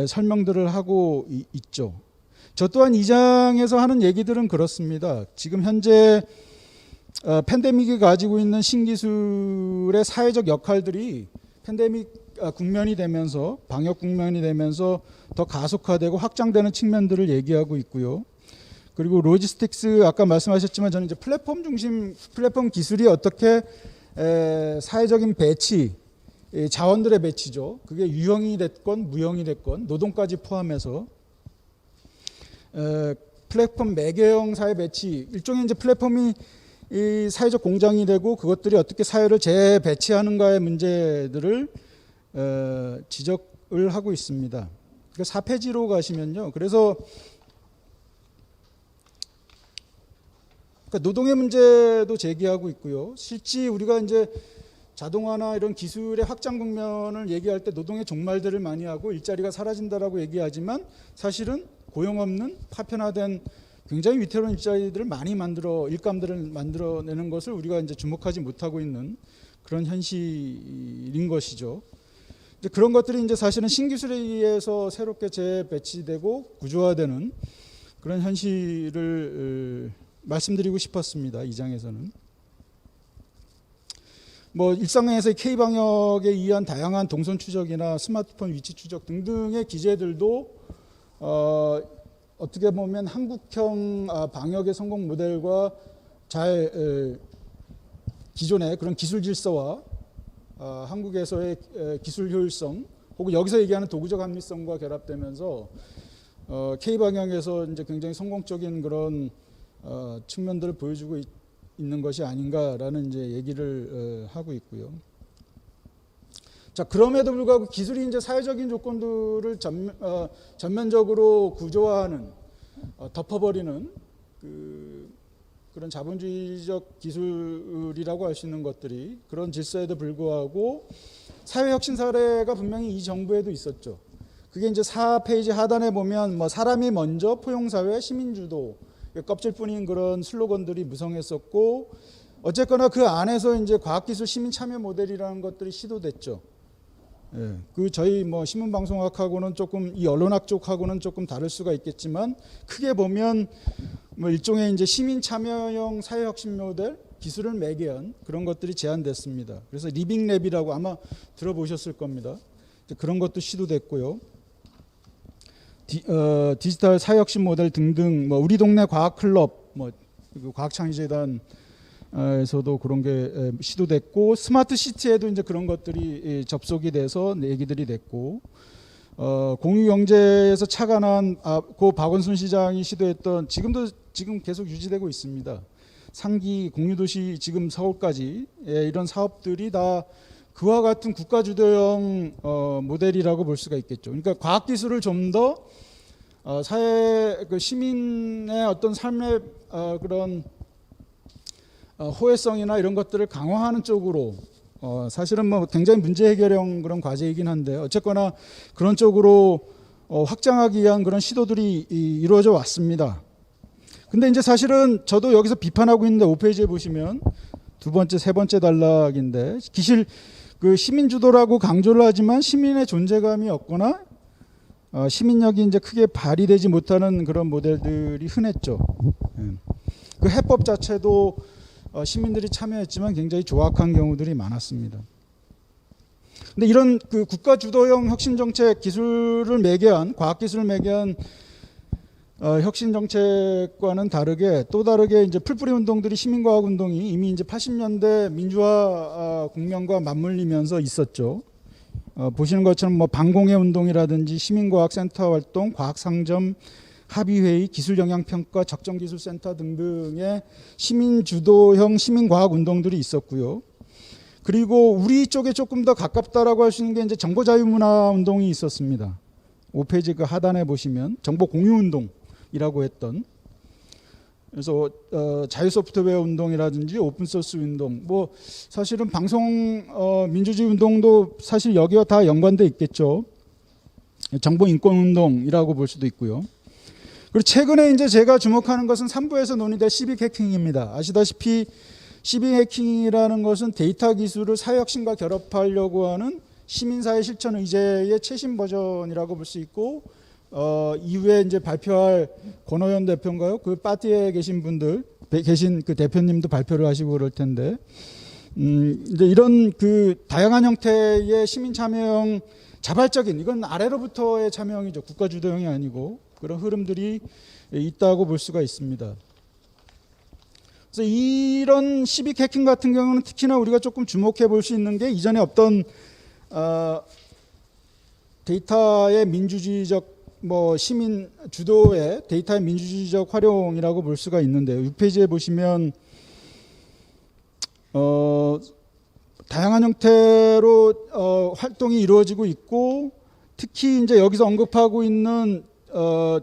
S3: 설명들을 하고 있죠. 저 또한 이 장에서 하는 얘기들은 그렇습니다. 지금 현재 팬데믹이 가지고 있는 신기술의 사회적 역할들이 팬데믹 국면이 되면서 방역 국면이 되면서 더 가속화되고 확장되는 측면들을 얘기하고 있고요. 그리고 로지스틱스 아까 말씀하셨지만 저는 이제 플랫폼 중심 플랫폼 기술이 어떻게 사회적인 배치 자원들의 배치죠. 그게 유형이 됐건 무형이 됐건 노동까지 포함해서 플랫폼 매개형 사회 배치 일종의 이제 플랫폼이 이 사회적 공장이 되고 그것들이 어떻게 사회를 재배치하는가의 문제들을 지적을 하고 있습니다. 4페이지로 가시면요. 그래서 노동의 문제도 제기하고 있고요. 실제 우리가 이제 자동화나 이런 기술의 확장 국면을 얘기할 때 노동의 종말들을 많이 하고 일자리가 사라진다라고 얘기하지만 사실은 고용 없는 파편화된 굉장히 위태로운 일자리들을 많이 일감들을 만들어내는 것을 우리가 이제 주목하지 못하고 있는 그런 현실인 것이죠. 이제 그런 것들이 이제 사실은 신기술에 의해서 새롭게 재배치되고 구조화되는 그런 현실을 말씀드리고 싶었습니다. 이 장에서는. 일상에서의 K방역에 의한 다양한 동선 추적이나 스마트폰 위치 추적 등등의 기재들도 어떻게 보면 한국형 방역의 성공 모델과 잘 기존의 그런 기술 질서와 한국에서의 기술 효율성 혹은 여기서 얘기하는 도구적 합리성과 결합되면서 K방역에서 이제 굉장히 성공적인 그런 측면들을 보여주고 있는 것이 아닌가라는 이제 얘기를 하고 있고요. 자, 그럼에도 불구하고 기술이 이제 사회적인 조건들을 전면적으로 구조화하는, 덮어버리는 그런 자본주의적 기술이라고 할 수 있는 것들이 그런 질서에도 불구하고 사회 혁신 사례가 분명히 이 정부에도 있었죠. 그게 이제 4페이지 하단에 보면 사람이 먼저 포용사회 시민주도 껍질뿐인 그런 슬로건들이 무성했었고 어쨌거나 그 안에서 이제 과학기술 시민참여 모델이라는 것들이 시도됐죠. 예, 저희 신문방송학하고는 조금 이 언론학 쪽하고는 조금 다를 수가 있겠지만 크게 보면 일종의 이제 시민참여형 사회혁신 모델 기술을 매개한 그런 것들이 제안됐습니다. 그래서 리빙랩이라고 아마 들어보셨을 겁니다. 그런 것도 시도됐고요. 디지털 사회혁신 모델 등등 우리 동네 과학클럽 과학창의재단에서도 그런 게 시도됐고 스마트 시티에도 이제 그런 것들이 접속이 돼서 얘기들이 됐고 공유경제에서 착안한 고 박원순 시장이 시도했던 지금 계속 유지되고 있습니다. 상기 공유도시 지금 서울까지 이런 사업들이 다 그와 같은 국가주도형 모델이라고 볼 수가 있겠죠. 그러니까 과학기술을 좀 더 사회 시민의 어떤 삶의 그런 호혜성이나 이런 것들을 강화하는 쪽으로 사실은 굉장히 문제 해결형 그런 과제이긴 한데 어쨌거나 그런 쪽으로 확장하기 위한 그런 시도들이 이루어져 왔습니다. 근데 이제 사실은 저도 여기서 비판하고 있는데 5페이지에 보시면 두 번째, 세 번째 단락인데 시민주도라고 강조를 하지만 시민의 존재감이 없거나 시민력이 이제 크게 발휘되지 못하는 그런 모델들이 흔했죠. 그 해법 자체도 시민들이 참여했지만 굉장히 조악한 경우들이 많았습니다. 근데 이런 그 국가 주도형 혁신 정책 기술을 매개한 과학 기술을 매개한 혁신 정책과는 다르게 또 다르게 이제 풀뿌리 운동들이 시민과학 운동이 이미 이제 80년대 민주화 국면과 맞물리면서 있었죠. 보시는 것처럼 뭐 방공회 운동이라든지 시민과학 센터 활동, 과학 상점, 합의회의, 기술영향평가, 적정기술센터 등등의 시민 주도형 시민과학 운동들이 있었고요. 그리고 우리 쪽에 조금 더 가깝다라고 할 수 있는 게 이제 정보자유문화 운동이 있었습니다. 5페이지 그 하단에 보시면 정보 공유 운동이라고 했던, 그래서 자유 소프트웨어 운동이라든지 오픈소스 운동, 뭐 사실은 방송 민주주의 운동도 사실 여기와 다 연관돼 있겠죠. 정보 인권 운동이라고 볼 수도 있고요. 그리고 최근에 이제 제가 주목하는 것은 3부에서 논의된 시빅 해킹입니다. 아시다시피 시빅 해킹이라는 것은 데이터 기술을 사회혁신과 결합하려고 하는 시민사회 실천 의제의 최신 버전이라고 볼 수 있고, 이후에 이제 발표할 권호연 대표인가요? 그 파티에 계신 분들, 계신 그 대표님도 발표를 하시고 그럴 텐데, 이제 이런 그 다양한 형태의 시민 참여형 자발적인, 이건 아래로부터의 참여형이죠. 국가 주도형이 아니고 그런 흐름들이 있다고 볼 수가 있습니다. 그래서 이런 시빅 해킹 같은 경우는 특히나 우리가 조금 주목해 볼 수 있는 게 이전에 없던 데이터의 민주주의적 뭐 시민 주도의 데이터의 민주주의적 활용이라고 볼 수가 있는데요. 6페이지에 보시면 다양한 형태로 활동이 이루어지고 있고, 특히 이제 여기서 언급하고 있는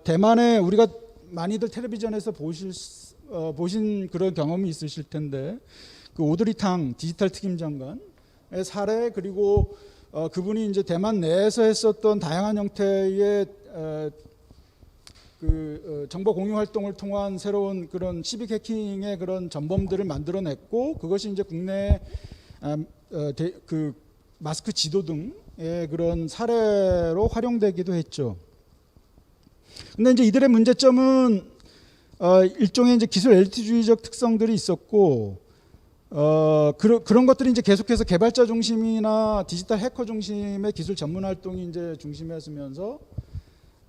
S3: 대만에 우리가 많이들 텔레비전에서 보신 그런 경험이 있으실 텐데, 그 오드리 탕 디지털 특임 장관의 사례, 그리고 그분이 이제 대만 내에서 했었던 다양한 형태의 정보 공유 활동을 통한 새로운 그런 시빅 해킹의 그런 전범들을 만들어냈고, 그것이 이제 국내 그 마스크 지도 등의 그런 사례로 활용되기도 했죠. 근데 이제 이들의 문제점은 일종의 이제 기술 엘리트주의적 특성들이 있었고, 그런 것들이 이제 계속해서 개발자 중심이나 디지털 해커 중심의 기술 전문 활동이 이제 중심에 서면서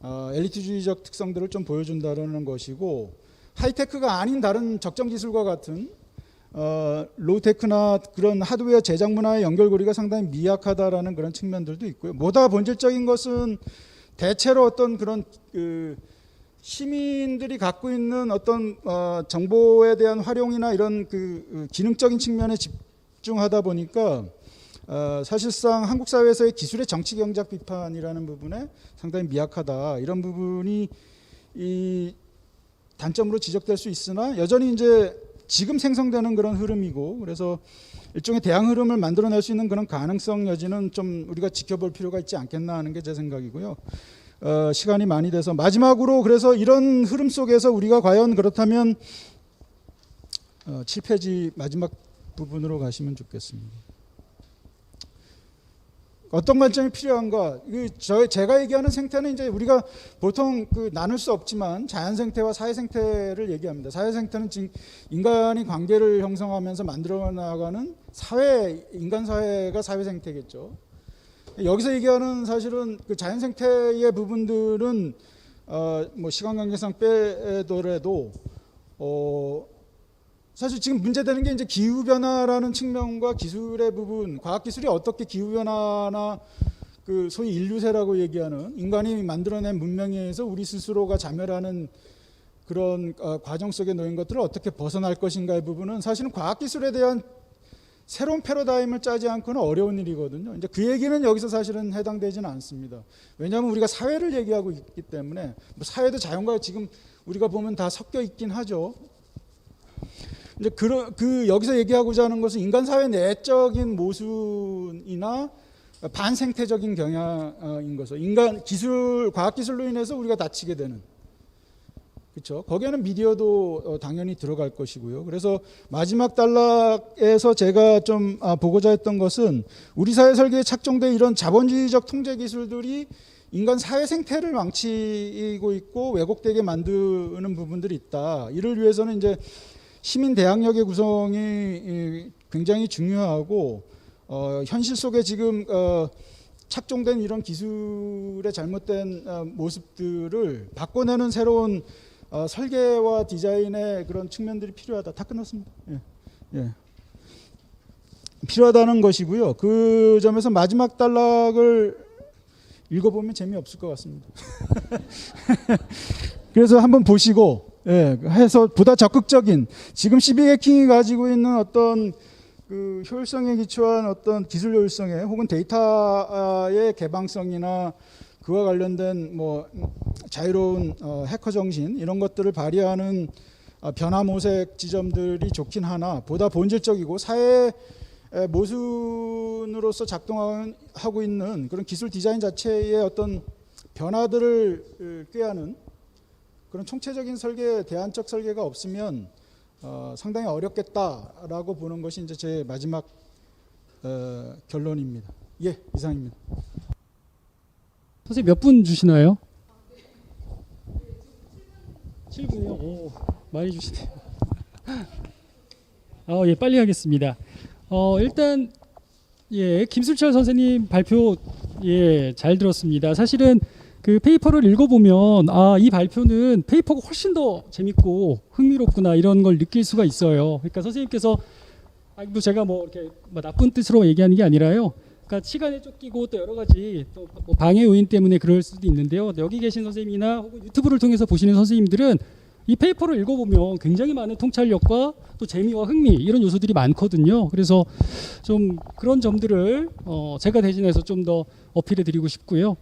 S3: 엘리트주의적 특성들을 좀 보여준다는 것이고, 하이테크가 아닌 다른 적정 기술과 같은 로우테크나 그런 하드웨어 제작 문화의 연결고리가 상당히 미약하다라는 그런 측면들도 있고요. 보다 본질적인 것은 대체로 어떤 그런 시민들이 갖고 있는 어떤 정보에 대한 활용이나 이런 그 기능적인 측면에 집중하다 보니까 사실상 한국 사회에서의 기술의 정치 경제학 비판이라는 부분에 상당히 미약하다, 이런 부분이 이 단점으로 지적될 수 있으나 여전히 이제 지금 생성되는 그런 흐름이고, 그래서 일종의 대항 흐름을 만들어낼 수 있는 그런 가능성 여지는 좀 우리가 지켜볼 필요가 있지 않겠나 하는 게 제 생각이고요. 시간이 많이 돼서 마지막으로, 그래서 이런 흐름 속에서 우리가 과연 그렇다면 7페이지 마지막 부분으로 가시면 좋겠습니다. 어떤 관점이 필요한가? 제가 얘기하는 생태는 이제 우리가 보통 나눌 수 없지만 자연 생태와 사회 생태를 얘기합니다. 사회 생태는 지금 인간이 관계를 형성하면서 만들어 나가는 사회, 인간 사회가 사회 생태겠죠. 여기서 얘기하는 사실은 그 자연 생태의 부분들은 뭐 시간 관계상 빼더라도 사실 지금 문제되는 게 이제 기후변화라는 측면과 기술의 부분, 과학기술이 어떻게 기후변화나 그 소위 인류세라고 얘기하는 인간이 만들어낸 문명에 의해서 우리 스스로가 자멸하는 그런 과정 속에 놓인 것들을 어떻게 벗어날 것인가의 부분은 사실은 과학기술에 대한 새로운 패러다임을 짜지 않고는 어려운 일이거든요. 이제 그 얘기는 여기서 사실은 해당되지는 않습니다. 왜냐하면 우리가 사회를 얘기하고 있기 때문에, 뭐 사회도 자연과 지금 우리가 보면 다 섞여 있긴 하죠. 이제 여기서 얘기하고자 하는 것은 인간 사회 내적인 모순이나 반생태적인 경향인 거죠. 과학 기술로 인해서 우리가 다치게 되는, 그렇죠. 거기에는 미디어도 당연히 들어갈 것이고요. 그래서 마지막 단락에서 제가 좀 보고자 했던 것은 우리 사회 설계에 착종된 이런 자본주의적 통제 기술들이 인간 사회 생태를 망치고 있고 왜곡되게 만드는 부분들이 있다. 이를 위해서는 이제 시민 대항력의 구성이 굉장히 중요하고 현실 속에 지금 착종된 이런 기술의 잘못된 모습들을 바꿔내는 새로운 설계와 디자인의 그런 측면들이 필요하다. 다 끝났습니다. 예. 필요하다는 것이고요. 그 점에서 마지막 단락을 읽어보면 재미없을 것 같습니다. 그래서 한번 보시고 해서 보다 적극적인 지금 12해킹이 가지고 있는 어떤 그 효율성에 기초한 어떤 기술 효율성에 혹은 데이터의 개방성이나 그와 관련된 뭐 자유로운 해커 정신 이런 것들을 발휘하는 변화 모색 지점들이 좋긴 하나 보다 본질적이고 사회 모순으로서 작동하고 있는 그런 기술 디자인 자체의 어떤 변화들을 꾀하는 그런 총체적인 설계, 대안적 설계가 없으면 상당히 어렵겠다라고 보는 것이 이제 제 마지막 결론입니다. 예, 이상입니다.
S4: 선생님 몇 분 주시나요? 7분이요? 오, 많이 주시네요. 예, 빨리 하겠습니다. 일단 김술철 선생님 발표 잘 들었습니다. 사실은 그 페이퍼를 읽어보면 이 발표는 페이퍼가 훨씬 더 재밌고 흥미롭구나 이런 걸 느낄 수가 있어요. 그러니까 선생님께서 뭐 제가 뭐 이렇게 뭐 나쁜 뜻으로 얘기하는 게 아니라요. 그러니까 시간에 쫓기고 또 여러 가지 또 뭐 방해 요인 때문에 그럴 수도 있는데요. 여기 계신 선생님이나 혹은 유튜브를 통해서 보시는 선생님들은 이 페이퍼를 읽어보면 굉장히 많은 통찰력과 또 재미와 흥미 이런 요소들이 많거든요. 그래서 좀 그런 점들을 제가 대신해서 좀 더 어필해드리고 싶고요.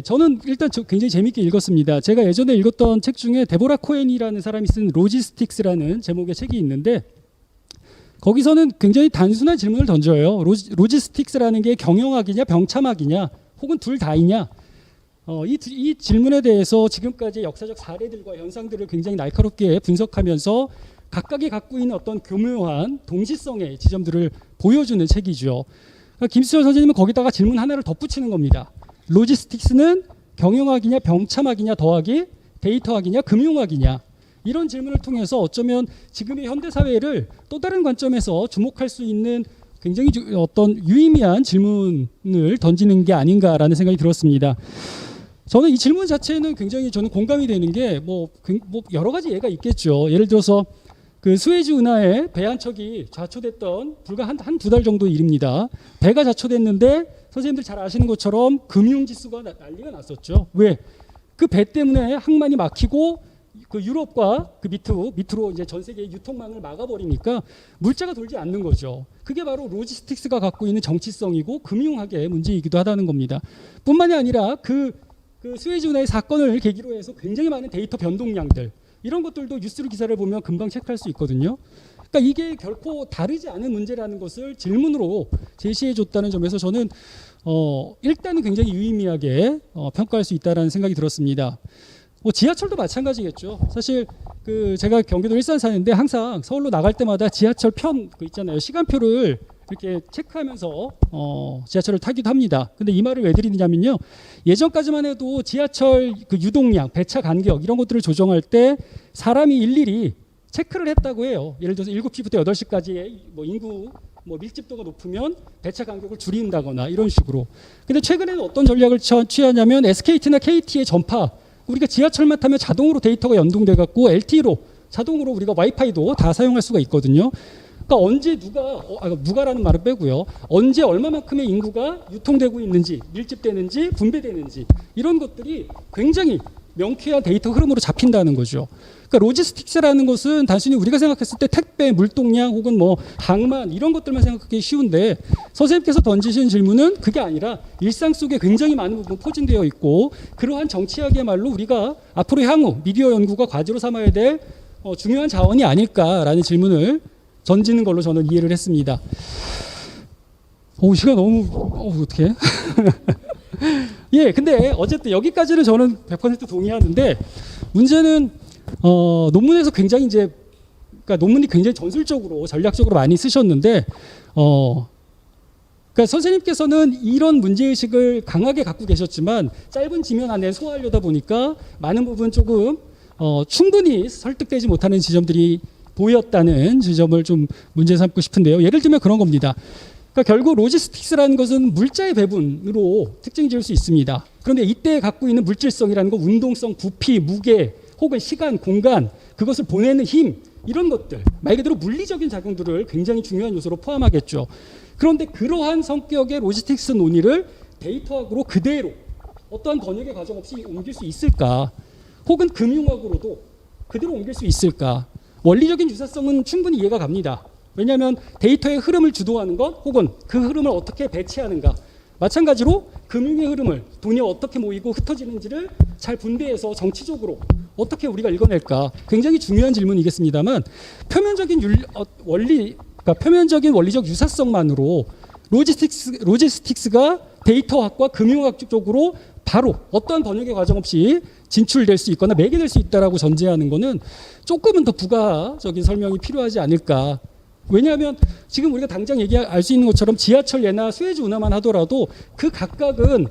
S4: 저는 일단 굉장히 재밌게 읽었습니다. 제가 예전에 읽었던 책 중에 데보라 코엔이라는 사람이 쓴 로지스틱스라는 제목의 책이 있는데 거기서는 굉장히 단순한 질문을 던져요. 로지스틱스라는 게 경영학이냐 병참학이냐 혹은 둘 다이냐. 이 질문에 대해서 지금까지 역사적 사례들과 현상들을 굉장히 날카롭게 분석하면서 각각이 갖고 있는 어떤 교묘한 동시성의 지점들을 보여주는 책이죠. 그러니까 김수철 선생님은 거기다가 질문 하나를 덧붙이는 겁니다. 로지스틱스는 경영학이냐 병참학이냐 더하기 데이터학이냐 금융학이냐 이런 질문을 통해서 어쩌면 지금의 현대사회를 또 다른 관점에서 주목할 수 있는 굉장히 어떤 유의미한 질문을 던지는 게 아닌가라는 생각이 들었습니다. 저는 이 질문 자체는 굉장히 저는 공감이 되는 게 뭐 여러 가지 예가 있겠죠. 예를 들어서 그 스웨즈 운하에 배 한 척이 좌초됐던 불과 한 두 달 정도 일입니다. 배가 좌초됐는데 선생님들 잘 아시는 것처럼 금융지수가 난리가 났었죠. 왜? 그 배 때문에 항만이 막히고 그 유럽과 그 밑으로 이제 전 세계의 유통망을 막아버리니까 물자가 돌지 않는 거죠. 그게 바로 로지스틱스가 갖고 있는 정치성이고 금융학의 문제이기도 하다는 겁니다. 뿐만이 아니라 그 스웨즈 운하의 사건을 계기로 해서 굉장히 많은 데이터 변동량들 이런 것들도 뉴스 기사를 보면 금방 체크할 수 있거든요. 그러니까 이게 결코 다르지 않은 문제라는 것을 질문으로 제시해 줬다는 점에서 저는 일단은 굉장히 유의미하게 평가할 수 있다는 생각이 들었습니다. 뭐 지하철도 마찬가지겠죠. 사실 그 제가 경기도 일산 사는데 항상 서울로 나갈 때마다 지하철 편 그 있잖아요. 시간표를 이렇게 체크하면서 지하철을 타기도 합니다. 근데 이 말을 왜 드리냐면요. 예전까지만 해도 지하철 그 유동량, 배차 간격 이런 것들을 조정할 때 사람이 일일이 체크를 했다고 해요. 예를 들어서 7시부터 8시까지의 뭐 인구 뭐 밀집도가 높으면 배차 간격을 줄인다거나 이런 식으로. 근데 최근에는 어떤 전략을 취하냐면 SKT나 KT의 전파 우리가 지하철만 타면 자동으로 데이터가 연동돼 갖고 LTE로 자동으로 우리가 와이파이도 다 사용할 수가 있거든요. 그러니까 언제 누가라는 말을 빼고요. 언제 얼마만큼의 인구가 유통되고 있는지, 밀집되는지, 분배되는지 이런 것들이 굉장히 명쾌한 데이터 흐름으로 잡힌다는 거죠. 그러니까 로지스틱스라는 것은 단순히 우리가 생각했을 때 택배, 물동량 혹은 뭐 항만 이런 것들만 생각하기 쉬운데 선생님께서 던지신 질문은 그게 아니라 일상 속에 굉장히 많은 부분 포진되어 있고 그러한 정치학의말로 우리가 앞으로 향후 미디어 연구가 과제로 삼아야 될 중요한 자원이 아닐까라는 질문을 던지는 걸로 저는 이해를 했습니다. 시간 너무 어떡해? 근데 어쨌든 여기까지는 저는 100% 동의하는데 문제는 논문에서 굉장히 그러니까 논문이 굉장히 전술적으로 전략적으로 많이 쓰셨는데 그러니까 선생님께서는 이런 문제의식을 강하게 갖고 계셨지만 짧은 지면 안에 소화하려다 보니까 많은 부분 조금 충분히 설득되지 못하는 지점들이 보였다는 지점을 좀 문제 삼고 싶은데요. 예를 들면 그런 겁니다. 그러니까 결국 로지스틱스라는 것은 물자의 배분으로 특징 지을 수 있습니다. 그런데 이때 갖고 있는 물질성이라는 건 운동성, 부피, 무게 혹은 시간, 공간, 그것을 보내는 힘 이런 것들, 말 그대로 물리적인 작용들을 굉장히 중요한 요소로 포함하겠죠. 그런데 그러한 성격의 로지스틱스 논의를 데이터학으로 그대로 어떠한 번역의 과정 없이 옮길 수 있을까? 혹은 금융학으로도 그대로 옮길 수 있을까? 원리적인 유사성은 충분히 이해가 갑니다. 왜냐하면 데이터의 흐름을 주도하는 것 혹은 그 흐름을 어떻게 배치하는가. 마찬가지로 금융의 흐름을 돈이 어떻게 모이고 흩어지는지를 잘 분배해서 정치적으로 어떻게 우리가 읽어낼까. 굉장히 중요한 질문이겠습니다만 표면적인 그러니까 표면적인 원리적 유사성만으로 로지스틱스가 데이터학과 금융학 쪽으로 바로 어떠한 번역의 과정 없이 진출될 수 있거나 매개될 수 있다라고 전제하는 것은 조금은 더 부가적인 설명이 필요하지 않을까. 왜냐하면 지금 우리가 당장 알 수 있는 것처럼 지하철 예나 수에즈 운하만 하더라도 그 각각은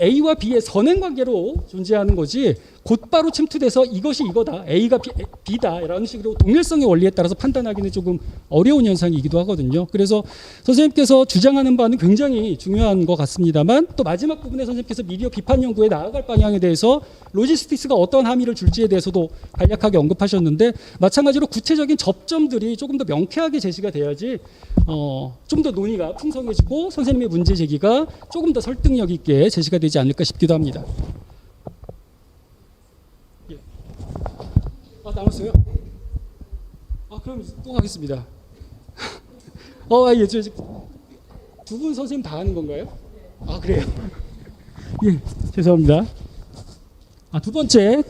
S4: A와 B의 선행 관계로 존재하는 거지 곧바로 침투돼서 이것이 이거다, A가 B다라는 식으로 동일성의 원리에 따라서 판단하기는 조금 어려운 현상이기도 하거든요. 그래서 선생님께서 주장하는 바는 굉장히 중요한 것 같습니다만 또 마지막 부분에 선생님께서 미디어 비판 연구에 나아갈 방향에 대해서 로지스틱스가 어떤 함의를 줄지에 대해서도 간략하게 언급하셨는데 마찬가지로 구체적인 접점들이 조금 더 명쾌하게 제시가 돼야지 좀 더 논의가 풍성해지고 선생님의 문제 제기가 조금 더 설득력 있게 제시가 되지 않을까 싶기도 합니다. 예. 남았어요? 그럼 또 하겠습니다. 예, 두 분 선생님 다 하는 건가요? 그래요? 예, 죄송합니다. 두 번째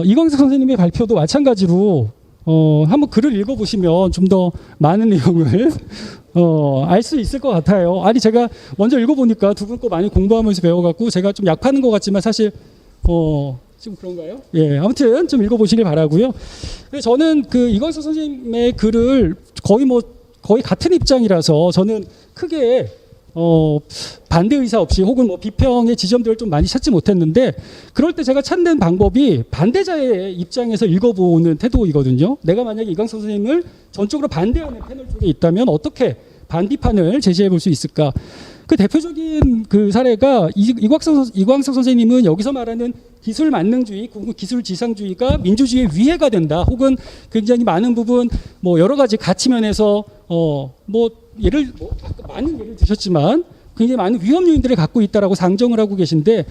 S4: 이광석 선생님의 발표도 마찬가지로 한번 글을 읽어보시면 좀 더 많은 내용을 알 수 있을 것 같아요. 아니 제가 먼저 읽어보니까 두 분 거 많이 공부하면서 배워갖고 제가 좀 약하는 것 같지만 사실 지금 그런가요? 예, 아무튼 좀 읽어보시길 바라고요. 그래서 저는 이광석 선생님의 글을 거의 같은 입장이라서 저는 크게 반대 의사 없이 혹은 비평의 지점들을 좀 많이 찾지 못했는데 그럴 때 제가 찾는 방법이 반대자의 입장에서 읽어보는 태도이거든요. 내가 만약에 이광석 선생님을 전적으로 반대하는 패널 쪽에 있다면 어떻게 반비판을 제시해 볼 수 있을까? 그 대표적인 사례가 이광석 선생님은 여기서 말하는 기술 만능주의, 기술 지상주의가 민주주의의 위해가 된다. 혹은 굉장히 많은 부분 여러 가지 가치 면에서 많은 예를 드셨지만 굉장히 많은 위험 요인들을 갖고 있다라고 상정을 하고 계신데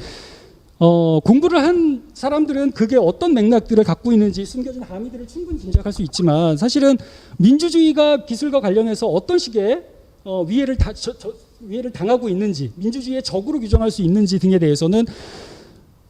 S4: 공부를 한 사람들은 그게 어떤 맥락들을 갖고 있는지 숨겨진 함의들을 충분히 짐작할 수 있지만 사실은 민주주의가 기술과 관련해서 어떤 식의 위해를 당하고 있는지 민주주의의 적으로 규정할 수 있는지 등에 대해서는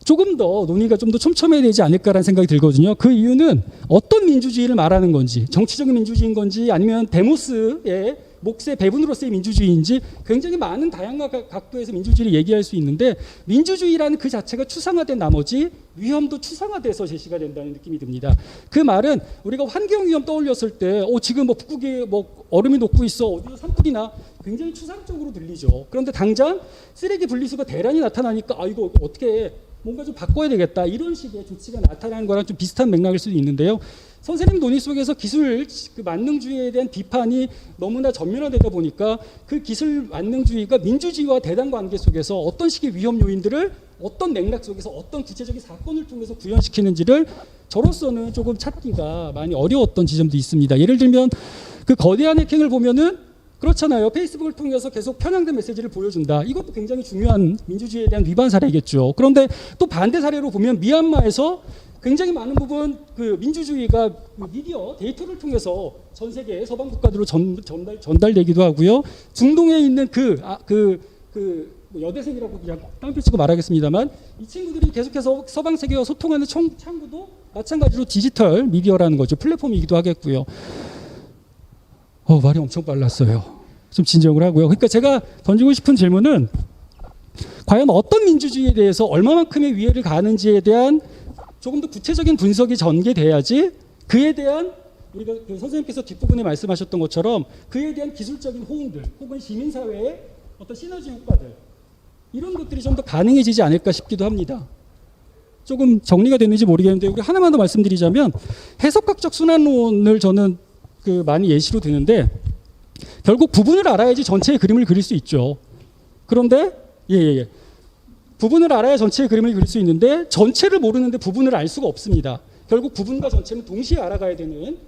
S4: 조금 더 논의가 좀 더 촘촘해야 되지 않을까라는 생각이 들거든요. 그 이유는 어떤 민주주의를 말하는 건지 정치적인 민주주의인 건지 아니면 데모스의 몫의 배분으로서의 민주주의인지 굉장히 많은 다양한 각도에서 민주주의를 얘기할 수 있는데 민주주의라는 그 자체가 추상화된 나머지 위험도 추상화돼서 제시가 된다는 느낌이 듭니다. 그 말은 우리가 환경위험 떠올렸을 때 지금 북극에 얼음이 녹고 있어 어디서 산불이나 굉장히 추상적으로 들리죠. 그런데 당장 쓰레기 분리수가 대란이 나타나니까 이거 어떻게 뭔가 좀 바꿔야 되겠다 이런 식의 조치가 나타나는 거랑 좀 비슷한 맥락일 수도 있는데요. 선생님 논의 속에서 기술 만능주의에 대한 비판이 너무나 전면화되다 보니까 그 기술 만능주의가 민주주의와 대단 관계 속에서 어떤 식의 위험 요인들을 어떤 맥락 속에서 어떤 구체적인 사건을 통해서 구현시키는지를 저로서는 조금 찾기가 많이 어려웠던 지점도 있습니다. 예를 들면 그 거대한 해킹을 보면은 그렇잖아요. 페이스북을 통해서 계속 편향된 메시지를 보여준다. 이것도 굉장히 중요한 민주주의에 대한 위반 사례겠죠. 그런데 또 반대 사례로 보면 미얀마에서 굉장히 많은 부분 민주주의가 미디어 데이터를 통해서 전 세계 서방 국가들로 전달되기도 하고요. 중동에 있는 여대생이라고 그냥 땀 펼치고 말하겠습니다만 이 친구들이 계속해서 서방 세계와 소통하는 창구도 마찬가지로 디지털 미디어라는 거죠. 플랫폼이기도 하겠고요. 말이 엄청 빨랐어요. 좀 진정을 하고요. 그러니까 제가 던지고 싶은 질문은 과연 어떤 민주주의에 대해서 얼마만큼의 위해를 가하는지에 대한 조금 더 구체적인 분석이 전개돼야지 그에 대한 우리가 선생님께서 뒷부분에 말씀하셨던 것처럼 그에 대한 기술적인 호응들 혹은 시민사회의 어떤 시너지 효과들 이런 것들이 좀 더 가능해지지 않을까 싶기도 합니다. 조금 정리가 됐는지 모르겠는데 우리 하나만 더 말씀드리자면 해석학적 순환론을 저는 그 많이 예시로 드는데 결국 부분을 알아야지 전체의 그림을 그릴 수 있죠. 그런데 부분을 알아야 전체의 그림을 그릴 수 있는데 전체를 모르는데 부분을 알 수가 없습니다. 결국 부분과 전체는 동시에 알아가야 되는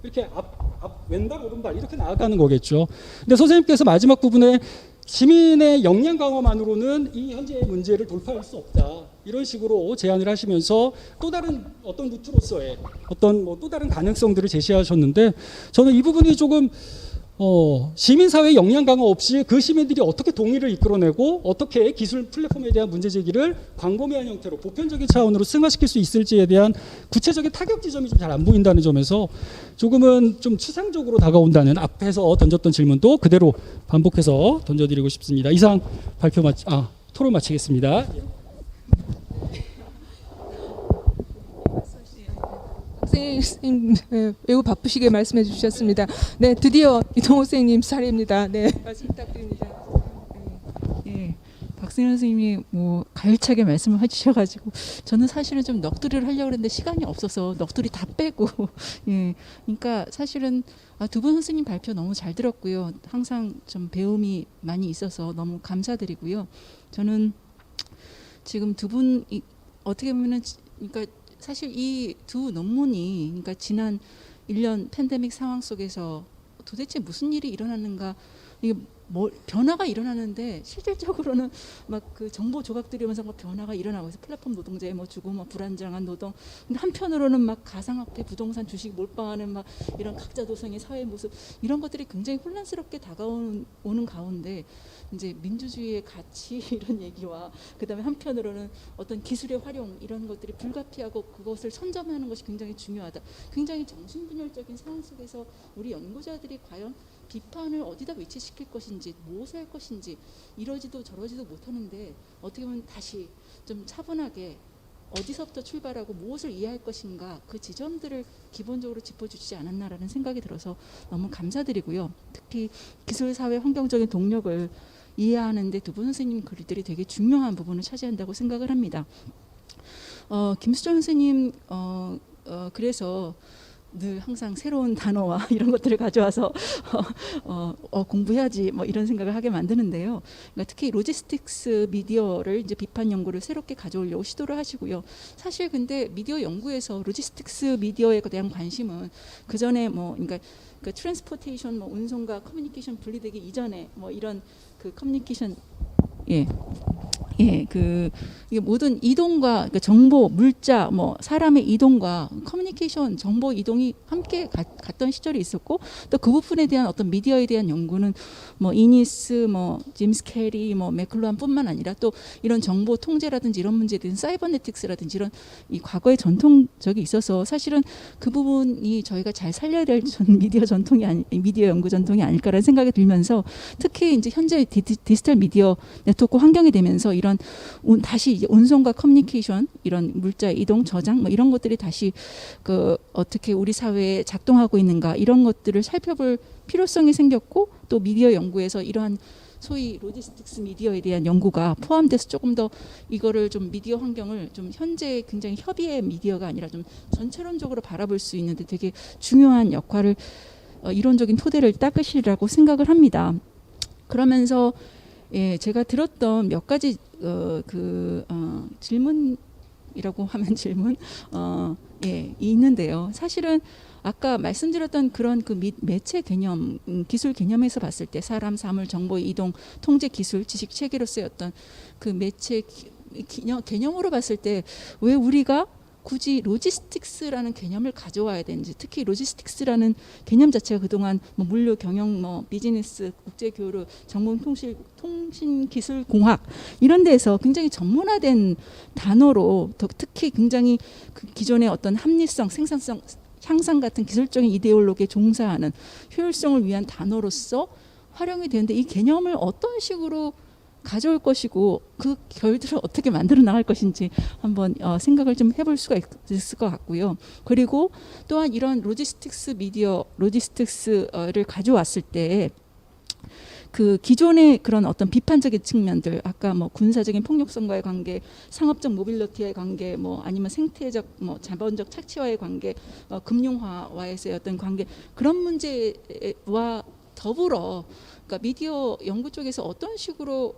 S4: 이렇게 앞 왼발 오른발 이렇게 나아가는 거겠죠. 근데 선생님께서 마지막 부분에 시민의 역량 강화만으로는 이 현재의 문제를 돌파할 수 없다. 이런 식으로 제안을 하시면서 또 다른 어떤 루트로서의 어떤 또 다른 가능성들을 제시하셨는데 저는 이 부분이 조금 시민사회 역량 강화 없이 그 시민들이 어떻게 동의를 이끌어내고 어떻게 기술 플랫폼에 대한 문제 제기를 광범위한 형태로 보편적인 차원으로 승화시킬 수 있을지에 대한 구체적인 타격 지점이 좀 잘 안 보인다는 점에서 조금은 좀 추상적으로 다가온다는 앞에서 던졌던 질문도 그대로 반복해서 던져드리고 싶습니다. 이상 토론 마치겠습니다.
S2: 선생님 매우 바쁘시게 말씀해 주셨습니다. 네, 드디어 이동호 선생님 차례입니다. 네, 말씀 부탁드립니다.
S5: 예, 박승현 선생님이 뭐 가열차게 말씀을 해주셔가지고 저는 사실은 좀 넋두리를 하려고 했는데 시간이 없어서 넋두리 다 빼고 예, 그러니까 사실은 두 분 선생님 발표 너무 잘 들었고요. 항상 좀 배움이 많이 있어서 너무 감사드리고요. 저는 지금 두 분이 어떻게 보면은 그러니까 사실 이 두 논문이 그러니까 지난 1년 팬데믹 상황 속에서 도대체 무슨 일이 일어났는가 이게 뭐 변화가 일어나는데 실질적으로는 막 그 정보 조각들이 오면서 막 변화가 일어나고 있어. 플랫폼 노동자의 뭐 주고 뭐 불안정한 노동. 근데 한편으로는 막 가상화폐 부동산 주식 몰빵하는 막 이런 각자 도성의 사회 모습 이런 것들이 굉장히 혼란스럽게 다가오는 가운데 이제 민주주의의 가치 이런 얘기와 그다음에 한편으로는 어떤 기술의 활용 이런 것들이 불가피하고 그것을 선점하는 것이 굉장히 중요하다. 굉장히 정신분열적인 상황 속에서 우리 연구자들이 과연 비판을 어디다 위치시킬 것인지 무엇을 할 것인지 이러지도 저러지도 못하는데 어떻게 보면 다시 좀 차분하게 어디서부터 출발하고 무엇을 이해할 것인가 그 지점들을 기본적으로 짚어주지 않았나라는 생각이 들어서 너무 감사드리고요. 특히 기술사회 환경적인 동력을 이해하는 데 두 분 선생님 글들이 되게 중요한 부분을 차지한다고 생각을 합니다. 김수정 선생님 그래서 늘 항상 새로운 단어와 이런 것들을 가져와서 공부해야지 뭐 이런 생각을 하게 만드는데요. 그러니까 특히 로지스틱스 미디어를 이제 비판 연구를 새롭게 가져오려고 시도를 하시고요. 사실 근데 미디어 연구에서 로지스틱스 미디어에 대한 관심은 그 전에 뭐 그러니까 그 트랜스포테이션 뭐 운송과 커뮤니케이션 분리되기 이전에 뭐 이런 그 커뮤니케이션 그 이게 모든 이동과 그러니까 정보, 물자, 뭐 사람의 이동과 커뮤니케이션, 정보 이동이 함께 갔던 시절이 있었고 또 그 부분에 대한 어떤 미디어에 대한 연구는 뭐 이니스, 뭐 짐스 캐리, 뭐 맥클루한뿐만 아니라 또 이런 정보 통제라든지 이런 문제에 대한 사이버네틱스라든지 이런 이 과거의 전통적이 있어서 사실은 그 부분이 저희가 잘 살려야 될 미디어 전통이 미디어 연구 전통이 아닐까라는 생각이 들면서 특히 이제 현재 디지털 미디어 네트워크 환경이 되면서 이런 다시 이제 운송과 커뮤니케이션 이런 물자 이동 저장 뭐 이런 것들이 다시 그 어떻게 우리 사회에 작동하고 있는가 이런 것들을 살펴볼 필요성이 생겼고 또 미디어 연구에서 이러한 소위 로지스틱스 미디어에 대한 연구가 포함돼서 조금 더 이거를 좀 미디어 환경을 좀 현재 굉장히 협의의 미디어가 아니라 좀 전체론적으로 바라볼 수 있는데 되게 중요한 역할을 이론적인 토대를 닦으시리라고 생각을 합니다. 그러면서 제가 들었던 몇 가지 질문이라고 하면 질문 있는데요. 사실은 아까 말씀드렸던 그런 그 매체 개념, 기술 개념에서 봤을 때 사람, 사물, 정보 이동, 통제 기술, 지식 체계로서의 어떤 그 매체 개념으로 봤을 때 왜 우리가 굳이 로지스틱스라는 개념을 가져와야 되는지, 특히 로지스틱스라는 개념 자체가 그동안 뭐 물류, 경영, 뭐 비즈니스, 국제 교류, 정보통신 기술 공학 이런 데서 굉장히 전문화된 단어로 특히 굉장히 그 기존의 어떤 합리성, 생산성 향상 같은 기술적인 이데올로기에 종사하는 효율성을 위한 단어로서 활용이 되는데 이 개념을 어떤 식으로 가져올 것이고 그 결들을 어떻게 만들어 나갈 것인지 한번 생각을 좀 해볼 수가 있을 것 같고요. 그리고 또한 이런 로지스틱스 미디어, 로지스틱스를 가져왔을 때 그 기존의 그런 어떤 비판적인 측면들, 아까 뭐 군사적인 폭력성과의 관계, 상업적 모빌리티의 관계, 뭐 아니면 생태적 뭐 자본적 착취와의 관계, 금융화와에서의 어떤 관계, 그런 문제와 더불어 그러니까 미디어 연구 쪽에서 어떤 식으로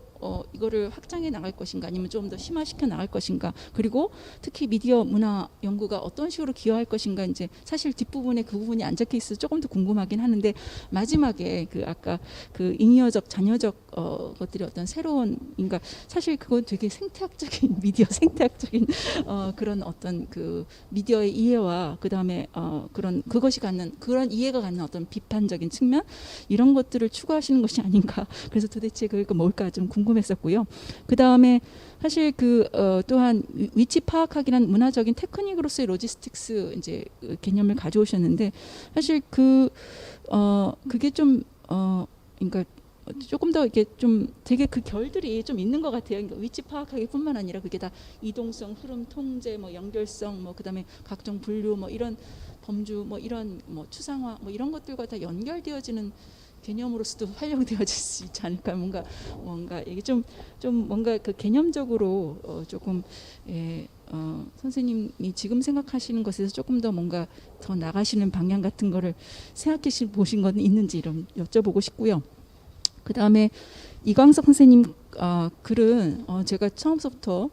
S5: 이거를 확장해 나갈 것인가, 아니면 좀 더 심화시켜 나갈 것인가, 그리고 특히 미디어 문화 연구가 어떤 식으로 기여할 것인가, 이제 사실 뒷부분에 그 부분이 안 적혀 있어서 조금 더 궁금하긴 하는데, 마지막에 그 아까 그 잉여적 자녀적 것들이 어떤 새로운, 그러니까 사실 그건 되게 생태학적인 미디어 생태학적인 그런 어떤 그 미디어의 이해와 그다음에 그런 그것이 갖는 그런 이해가 갖는 어떤 비판적인 측면, 이런 것들을 추구하시는 것이 아닌가. 그래서 도대체 그게 뭘까 좀 궁금했었고요. 그 다음에 사실 그 또한 위치 파악하기란 문화적인 테크닉으로서의 로지스틱스 이제 개념을 가져오셨는데, 사실 그게 좀 그러니까 조금 더 이렇게 좀 되게 그 결들이 좀 있는 것 같아요. 그러니까 위치 파악하기뿐만 아니라 그게 다 이동성, 흐름 통제, 뭐 연결성, 뭐 그다음에 각종 분류, 뭐 이런 범주, 뭐 이런 뭐 추상화, 뭐 이런 것들과 다 연결되어지는 개념으로서도 활용되어질 수 있지 않을까. 뭔가 이게 좀 뭔가 그 개념적으로 조금 선생님이 지금 생각하시는 것에서 조금 더 뭔가 더 나가시는 방향 같은 거를 생각해 보신 건 있는지 좀 여쭤보고 싶고요. 그 다음에 이광석 선생님 글은 제가 처음부터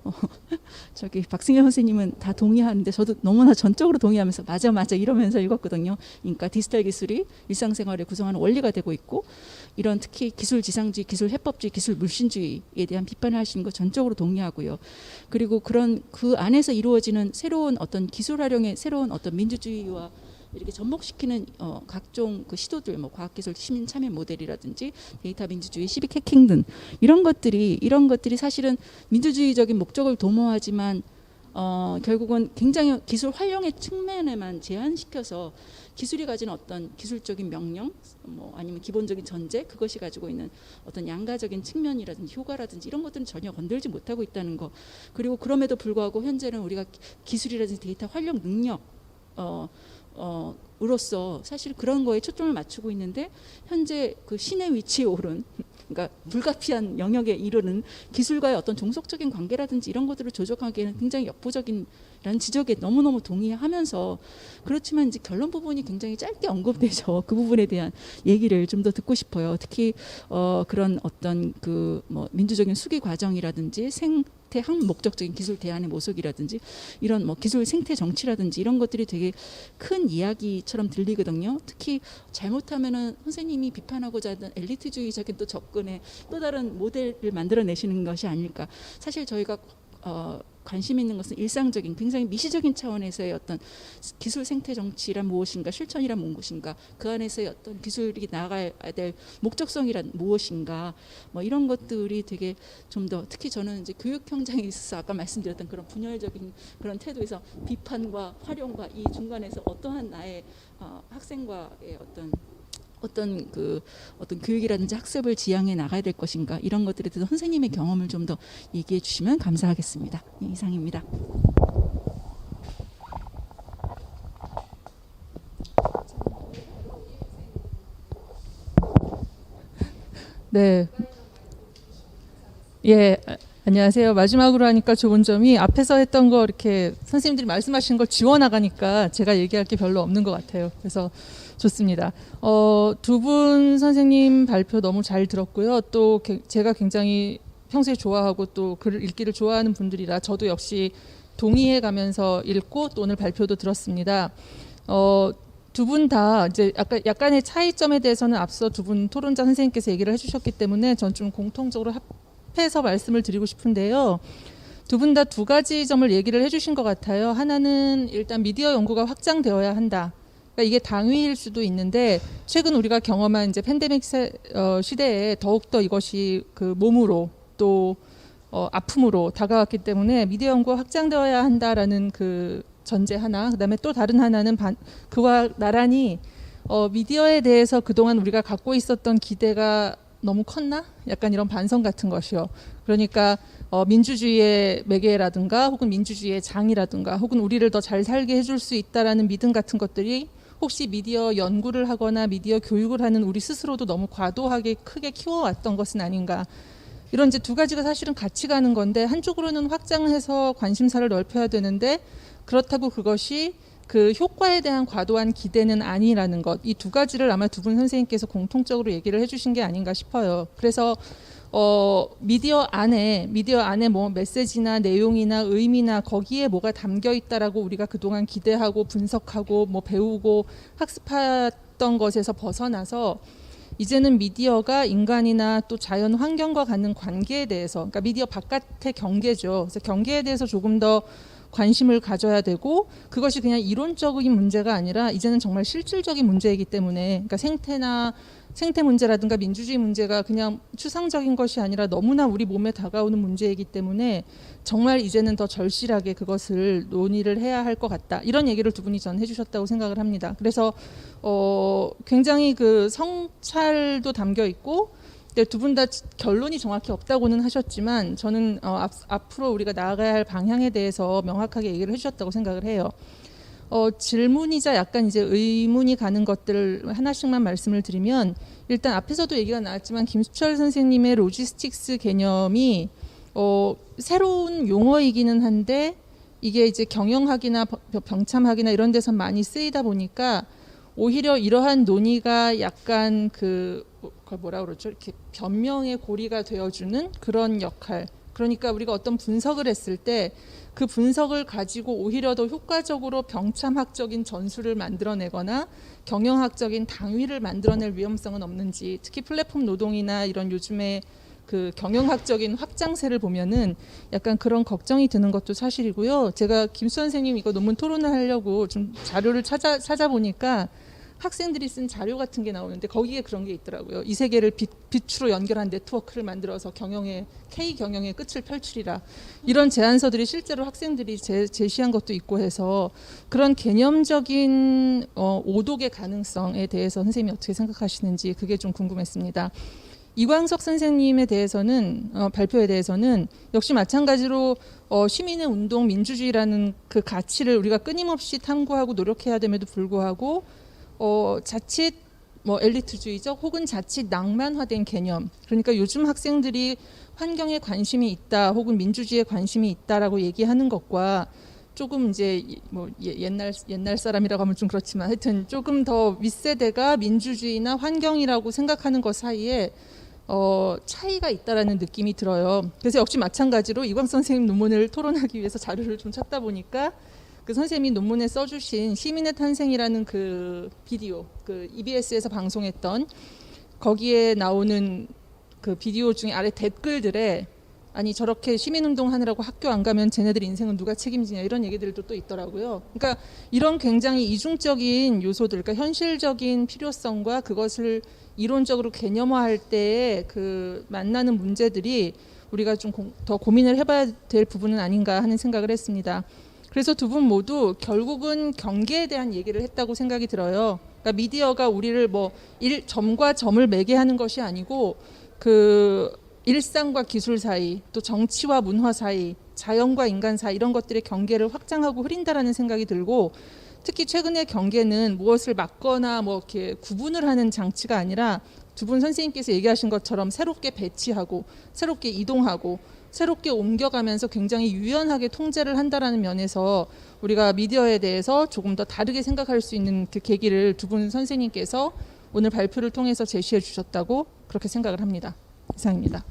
S5: 저기 박승현 선생님은 다 동의하는데 저도 너무나 전적으로 동의하면서 맞아 이러면서 읽었거든요. 그러니까 디지털 기술이 일상생활을 구성하는 원리가 되고 있고, 이런 특히 기술 지상주의, 기술 해법주의, 기술 물신주의에 대한 비판을 하시는 거 전적으로 동의하고요. 그리고 그런 그 안에서 이루어지는 새로운 어떤 기술 활용의 새로운 어떤 민주주의와 이렇게 접목시키는 각종 그 시도들, 뭐 과학기술 시민 참여 모델이라든지 데이터 민주주의, 시빅 해킹 등 이런 것들이 사실은 민주주의적인 목적을 도모하지만 결국은 굉장히 기술 활용의 측면에만 제한시켜서 기술이 가진 어떤 기술적인 명령, 뭐 아니면 기본적인 전제, 그것이 가지고 있는 어떤 양가적인 측면이라든지 효과라든지 이런 것들은 전혀 건들지 못하고 있다는 거. 그리고 그럼에도 불구하고 현재는 우리가 기술이라든지 데이터 활용 능력 으로서 사실 그런 거에 초점을 맞추고 있는데, 현재 그 신의 위치에 오른, 그러니까 불가피한 영역에 이르는 기술과의 어떤 종속적인 관계라든지 이런 것들을 조정하기에는 굉장히 역부족이라는 지적에 너무너무 동의하면서, 그렇지만 이제 결론 부분이 굉장히 짧게 언급돼서 그 부분에 대한 얘기를 좀 더 듣고 싶어요. 특히 그런 어떤 그 뭐 민주적인 수기 과정이라든지 생태 항목적적인 기술 대안의 모색이라든지 이런 뭐 기술 생태 정치라든지 이런 것들이 되게 큰 이야기처럼 들리거든요. 특히 잘못하면은 선생님이 비판하고자 하던 엘리트주의적인 또 접근의 또 다른 모델을 만들어내시는 것이 아닐까. 사실 저희가 관심 있는 것은 일상적인 굉장히 미시적인 차원에서의 어떤 기술 생태 정치란 무엇인가, 실천이란 무엇인가, 그 안에서의 어떤 기술이 나가야 될 목적성이란 무엇인가, 뭐 이런 것들이 되게 좀 더, 특히 저는 이제 교육 현장에 있어서 아까 말씀드렸던 그런 분열적인 그런 태도에서 비판과 활용과 이 중간에서 어떠한 나의 학생과의 어떤 교육이라든지 학습을 지향해 나가야 될 것인가, 이런 것들에 대해서 선생님의 경험을 좀 더 얘기해 주시면 감사하겠습니다. 이상입니다.
S6: 네. 예. 안녕하세요. 마지막으로 하니까 좋은 점이 앞에서 했던 거 이렇게 선생님들이 말씀하신 걸 지워나가니까 제가 얘기할 게 별로 없는 것 같아요. 그래서 좋습니다. 두 분 선생님 발표 너무 잘 들었고요. 또 제가 굉장히 평소에 좋아하고 또 글을 읽기를 좋아하는 분들이라 저도 역시 동의해 가면서 읽고 또 오늘 발표도 들었습니다. 두 분 다 이제 약간의 차이점에 대해서는 앞서 두 분 토론자 선생님께서 얘기를 해주셨기 때문에 전 좀 공통적으로 합해서 말씀을 드리고 싶은데요. 두 분 다 두 가지 점을 얘기를 해주신 것 같아요. 하나는 일단 미디어 연구가 확장되어야 한다. 그러니까 이게 당위일 수도 있는데 최근 우리가 경험한 이제 팬데믹 시대에 더욱더 이것이 그 몸으로 또 아픔으로 다가왔기 때문에 미디어 연구가 확장되어야 한다라는 그 전제 하나, 그다음에 또 다른 하나는 그와 나란히 미디어에 대해서 그동안 우리가 갖고 있었던 기대가 너무 컸나? 약간 이런 반성 같은 것이요. 그러니까 민주주의의 매개라든가 혹은 민주주의의 장이라든가 혹은 우리를 더 잘 살게 해줄 수 있다라는 믿음 같은 것들이 혹시 미디어 연구를 하거나 미디어 교육을 하는 우리 스스로도 너무 과도하게 크게 키워왔던 것은 아닌가. 이런 이제 두 가지가 사실은 같이 가는 건데 한쪽으로는 확장해서 관심사를 넓혀야 되는데 그렇다고 그것이 그 효과에 대한 과도한 기대는 아니라는 것. 이 두 가지를 아마 두 분 선생님께서 공통적으로 얘기를 해주신 게 아닌가 싶어요. 그래서 미디어 안에 뭐 메시지나 내용이나 의미나 거기에 뭐가 담겨 있다라고 우리가 그동안 기대하고 분석하고 뭐 배우고 학습했던 것에서 벗어나서 이제는 미디어가 인간이나 또 자연 환경과 갖는 관계에 대해서, 그러니까 미디어 바깥의 경계죠. 그래서 경계에 대해서 조금 더 관심을 가져야 되고, 그것이 그냥 이론적인 문제가 아니라 이제는 정말 실질적인 문제이기 때문에, 그러니까 생태 문제라든가 민주주의 문제가 그냥 추상적인 것이 아니라 너무나 우리 몸에 다가오는 문제이기 때문에 정말 이제는 더 절실하게 그것을 논의를 해야 할 것 같다. 이런 얘기를 두 분이 전 해주셨다고 생각을 합니다. 그래서 굉장히 그 성찰도 담겨 있고, 두 분 다 결론이 정확히 없다고는 하셨지만 저는 앞으로 우리가 나아가야 할 방향에 대해서 명확하게 얘기를 해주셨다고 생각을 해요. 질문이자 약간 이제 의문이 가는 것들을 하나씩만 말씀을 드리면, 일단 앞에서도 얘기가 나왔지만 김수철 선생님의 로지스틱스 개념이 새로운 용어이기는 한데 이게 이제 경영학이나 병참학이나 이런 데서 많이 쓰이다 보니까 오히려 이러한 논의가 약간 그걸 뭐라 그러죠? 이렇게 변명의 고리가 되어주는 그런 역할. 그러니까 우리가 어떤 분석을 했을 때 그 분석을 가지고 오히려 더 효과적으로 병참학적인 전술을 만들어내거나 경영학적인 당위를 만들어낼 위험성은 없는지, 특히 플랫폼 노동이나 이런 요즘에 그 경영학적인 확장세를 보면은 약간 그런 걱정이 드는 것도 사실이고요. 제가 김수 선생님 이거 논문 토론을 하려고 좀 자료를 찾아보니까 학생들이 쓴 자료 같은 게 나오는데 거기에 그런 게 있더라고요. 이 세계를 빛으로 연결한 네트워크를 만들어서 K 경영의 끝을 펼치리라. 이런 제안서들이 실제로 학생들이 제시한 것도 있고 해서 그런 개념적인 오독의 가능성에 대해서 선생님이 어떻게 생각하시는지 그게 좀 궁금했습니다. 이광석 선생님에 대해서는 발표에 대해서는 역시 마찬가지로 시민의 운동, 민주주의라는 그 가치를 우리가 끊임없이 탐구하고 노력해야 됨에도 불구하고 자칫 뭐 엘리트주의적 혹은 자칫 낭만화된 개념, 그러니까 요즘 학생들이 환경에 관심이 있다 혹은 민주주의에 관심이 있다라고 얘기하는 것과 조금 이제 뭐 옛날 사람이라고 하면 좀 그렇지만 하여튼 조금 더 윗세대가 민주주의나 환경이라고 생각하는 것 사이에 차이가 있다라는 느낌이 들어요. 그래서 역시 마찬가지로 이광석 선생님 논문을 토론하기 위해서 자료를 좀 찾다 보니까 그 선생님이 논문에 써주신 시민의 탄생이라는 그 비디오, 그 EBS에서 방송했던 거기에 나오는 그 비디오 중에 아래 댓글들에 아니 저렇게 시민운동 하느라고 학교 안 가면 쟤네들 인생은 누가 책임지냐 이런 얘기들도 또 있더라고요. 그러니까 이런 굉장히 이중적인 요소들, 그러니까 현실적인 필요성과 그것을 이론적으로 개념화할 때의 그 만나는 문제들이 우리가 좀 더 고민을 해봐야 될 부분은 아닌가 하는 생각을 했습니다. 그래서 두 분 모두 결국은 경계에 대한 얘기를 했다고 생각이 들어요. 그러니까 미디어가 우리를 뭐 점과 점을 매개하는 것이 아니고 그 일상과 기술 사이, 또 정치와 문화 사이, 자연과 인간 사이 이런 것들의 경계를 확장하고 흐린다라는 생각이 들고, 특히 최근의 경계는 무엇을 막거나 뭐 이렇게 구분을 하는 장치가 아니라 두 분 선생님께서 얘기하신 것처럼 새롭게 배치하고 새롭게 이동하고 새롭게 옮겨가면서 굉장히 유연하게 통제를 한다라는 면에서 우리가 미디어에 대해서 조금 더 다르게 생각할 수 있는 그 계기를 두 분 선생님께서 오늘 발표를 통해서 제시해 주셨다고 그렇게 생각을 합니다. 이상입니다.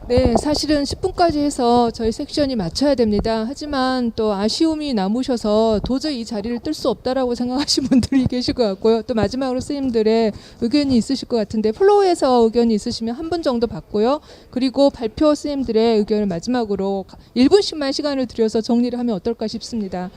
S2: 네, 사실은 10분까지 해서 저희 섹션이 마쳐야 됩니다. 하지만 또 아쉬움이 남으셔서 도저히 이 자리를 뜰 수 없다라고 생각하신 분들이 계실 것 같고요. 또 마지막으로 선생님들의 의견이 있으실 것 같은데 플로우에서 의견이 있으시면 한 분 정도 받고요. 그리고 발표 선생님들의 의견을 마지막으로 1분씩만 시간을 들여서 정리를 하면 어떨까 싶습니다.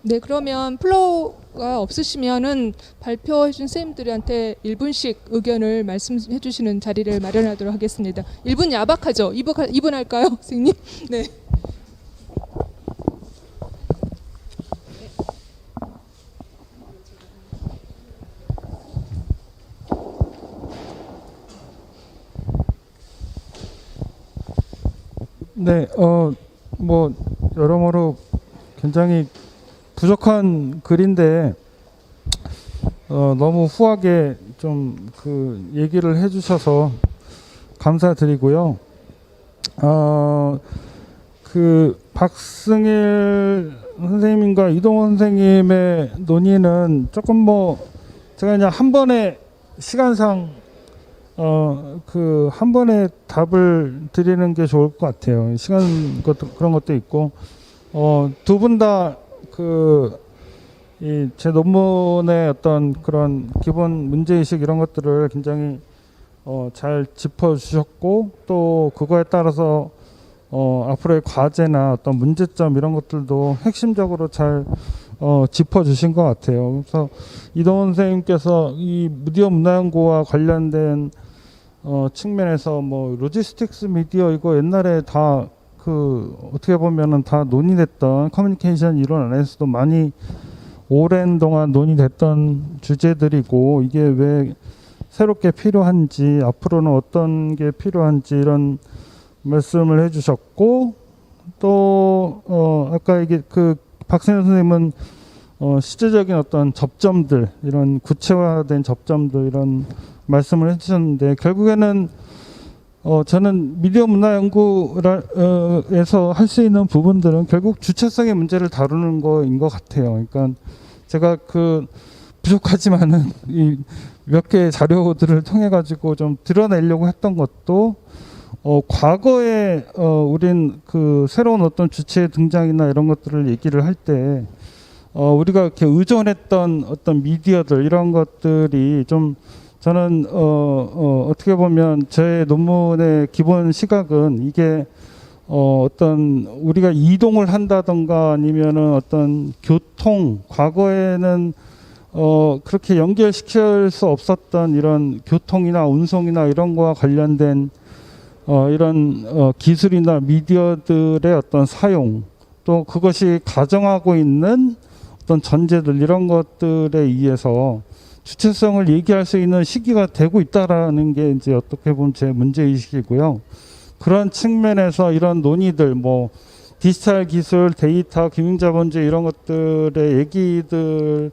S2: 네, 그러면 플로우가 없으시면은 발표해 준 선생님들한테 1분씩 의견을 말씀해 주시는 자리를 마련하도록 하겠습니다. 1분 야박하죠? 2분 할까요, 선생님? 네.
S1: 네, 뭐 여러모로 굉장히 부족한 글인데 너무 후하게 좀 그 얘기를 해주셔서 감사드리고요. 그 박승일 선생님과 이동원 선생님의 논의는 조금 뭐 제가 그냥 한 번에 시간상 그 한 번에 답을 드리는 게 좋을 것 같아요. 시간 것도 그런 것도 있고 두 분 다 그 제 논문의 어떤 그런 기본 문제의식 이런 것들을 굉장히 잘 짚어주셨고 또 그거에 따라서 앞으로의 과제나 어떤 문제점 이런 것들도 핵심적으로 잘 짚어주신 것 같아요. 그래서 이동원 선생님께서 이 미디어 문화연구와 관련된 측면에서 뭐 로지스틱스 미디어 이거 옛날에 다 그 어떻게 보면은 다 논의됐던 커뮤니케이션 이론 안에서도 많이 오랜 동안 논의됐던 주제들이고 이게 왜 새롭게 필요한지 앞으로는 어떤 게 필요한지 이런 말씀을 해주셨고 또 아까 이게 그 박승현 선생님은 시제적인 어떤 접점들 이런 구체화된 접점들 이런 말씀을 해주셨는데 결국에는 저는 미디어 문화 연구에서 할 수 있는 부분들은 결국 주체성의 문제를 다루는 거인 것 같아요. 그러니까 제가 그 부족하지만은 이 몇 개의 자료들을 통해 가지고 좀 드러내려고 했던 것도 과거에 우린 그 새로운 어떤 주체의 등장이나 이런 것들을 얘기를 할 때 우리가 이렇게 의존했던 어떤 미디어들 이런 것들이 좀 저는 어떻게 보면 제 논문의 기본 시각은 이게 어떤 우리가 이동을 한다던가 아니면은 어떤 교통 과거에는 그렇게 연결시킬 수 없었던 이런 교통이나 운송이나 이런 거와 관련된 이런 기술이나 미디어들의 어떤 사용 또 그것이 가정하고 있는 어떤 전제들 이런 것들에 의해서 주체성을 얘기할 수 있는 시기가 되고 있다라는 게 이제 어떻게 보면 제 문제의식이고요. 그런 측면에서 이런 논의들 뭐 디지털 기술, 데이터, 기능자본주의 이런 것들의 얘기들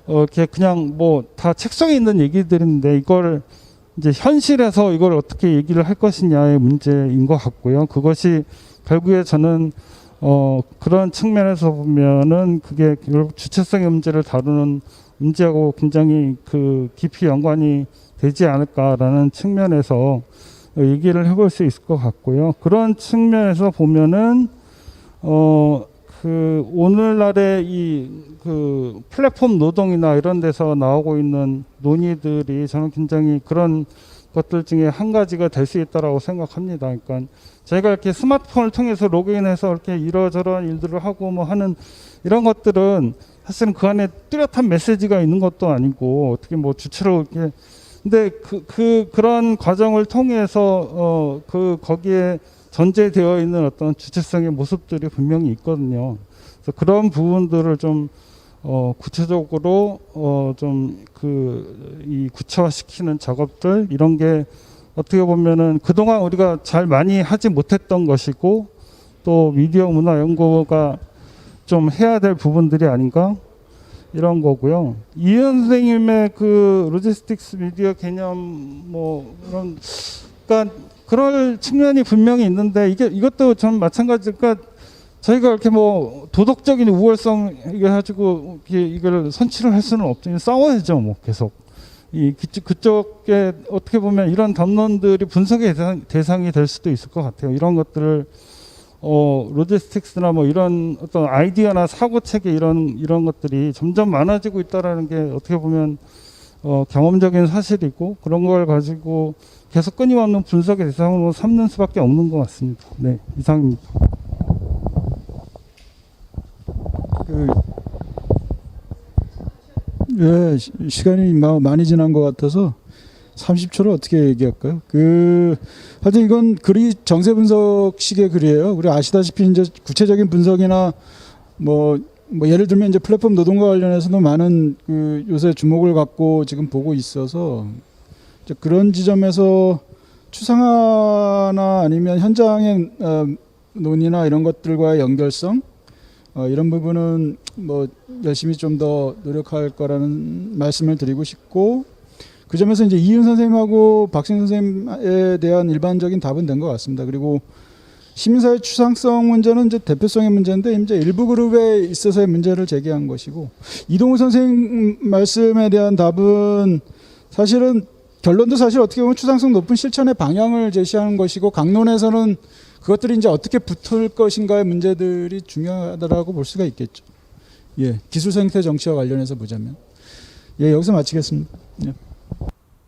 S1: 이렇게 그냥 뭐 다 책상에 있는 얘기들인데 이걸 이제 현실에서 이걸 어떻게 얘기를 할 것이냐의 문제인 것 같고요. 그것이 결국에 저는 그런 측면에서 보면은 그게 결국 주체성의 문제를 다루는 문제하고 굉장히 그 깊이 연관이 되지 않을까라는 측면에서 얘기를 해볼 수 있을 것 같고요. 그런 측면에서 보면은 그 오늘날의 이 그 플랫폼 노동이나 이런 데서 나오고 있는 논의들이 저는 굉장히 그런 것들 중에 한 가지가 될 수 있다라고 생각합니다. 그러니까 저희가 이렇게 스마트폰을 통해서 로그인해서 이렇게 이러저러한 일들을 하고 뭐 하는 이런 것들은 사실은 그 안에 뚜렷한 메시지가 있는 것도 아니고 어떻게 뭐 주체로 이렇게 근데 그런 과정을 통해서 거기에 전제되어 있는 어떤 주체성의 모습들이 분명히 있거든요. 그래서 그런 부분들을 좀 구체적으로 좀 이 구체화시키는 작업들 이런 게 어떻게 보면은 그동안 우리가 잘 많이 하지 못했던 것이고 또 미디어 문화 연구가 좀 해야 될 부분들이 아닌가 이런 거고요. 이현 선생님의 그 로지스틱스 미디어 개념 뭐 그런 그러니까 그럴 측면이 분명히 있는데 이것도 전 마찬가지. 그러니까 저희가 이렇게 뭐 도덕적인 우월성 해가지고 이걸 선취를 할 수는 없죠. 싸워야죠, 뭐 계속. 그쪽에 어떻게 보면 이런 담론들이 분석의 대상이 될 수도 있을 것 같아요. 이런 것들을 로지스틱스나 뭐 이런 어떤 아이디어나 사고 체계 이런 것들이 점점 많아지고 있다라는 게 어떻게 보면 경험적인 사실이고 그런 걸 가지고 계속 끊임없는 분석의 대상으로 삼는 수밖에 없는 것 같습니다. 네, 이상입니다.
S3: 시간이 많이 지난 것 같아서 30초를 어떻게 얘기할까요? 하여튼 이건 글이 정세 분석식의 글이에요. 우리 아시다시피 이제 구체적인 분석이나 뭐 예를 들면 이제 플랫폼 노동과 관련해서도 많은 요새 주목을 갖고 지금 보고 있어서 이제 그런 지점에서 추상화나 아니면 현장의 논의나 이런 것들과의 연결성 이런 부분은 뭐 열심히 좀 더 노력할 거라는 말씀을 드리고 싶고, 그 점에서 이제 이윤 선생님하고 박신 선생님에 대한 일반적인 답은 된 것 같습니다. 그리고 시민사회 추상성 문제는 이제 대표성의 문제인데 이제 일부 그룹에 있어서의 문제를 제기한 것이고, 이동우 선생님 말씀에 대한 답은 사실은 결론도 사실 어떻게 보면 추상성 높은 실천의 방향을 제시하는 것이고, 강론에서는 그것들이 이제 어떻게 붙을 것인가의 문제들이 중요하다라고 볼 수가 있겠죠. 예, 기술 생태 정치와 관련해서 보자면. 예, 여기서 마치겠습니다. 예.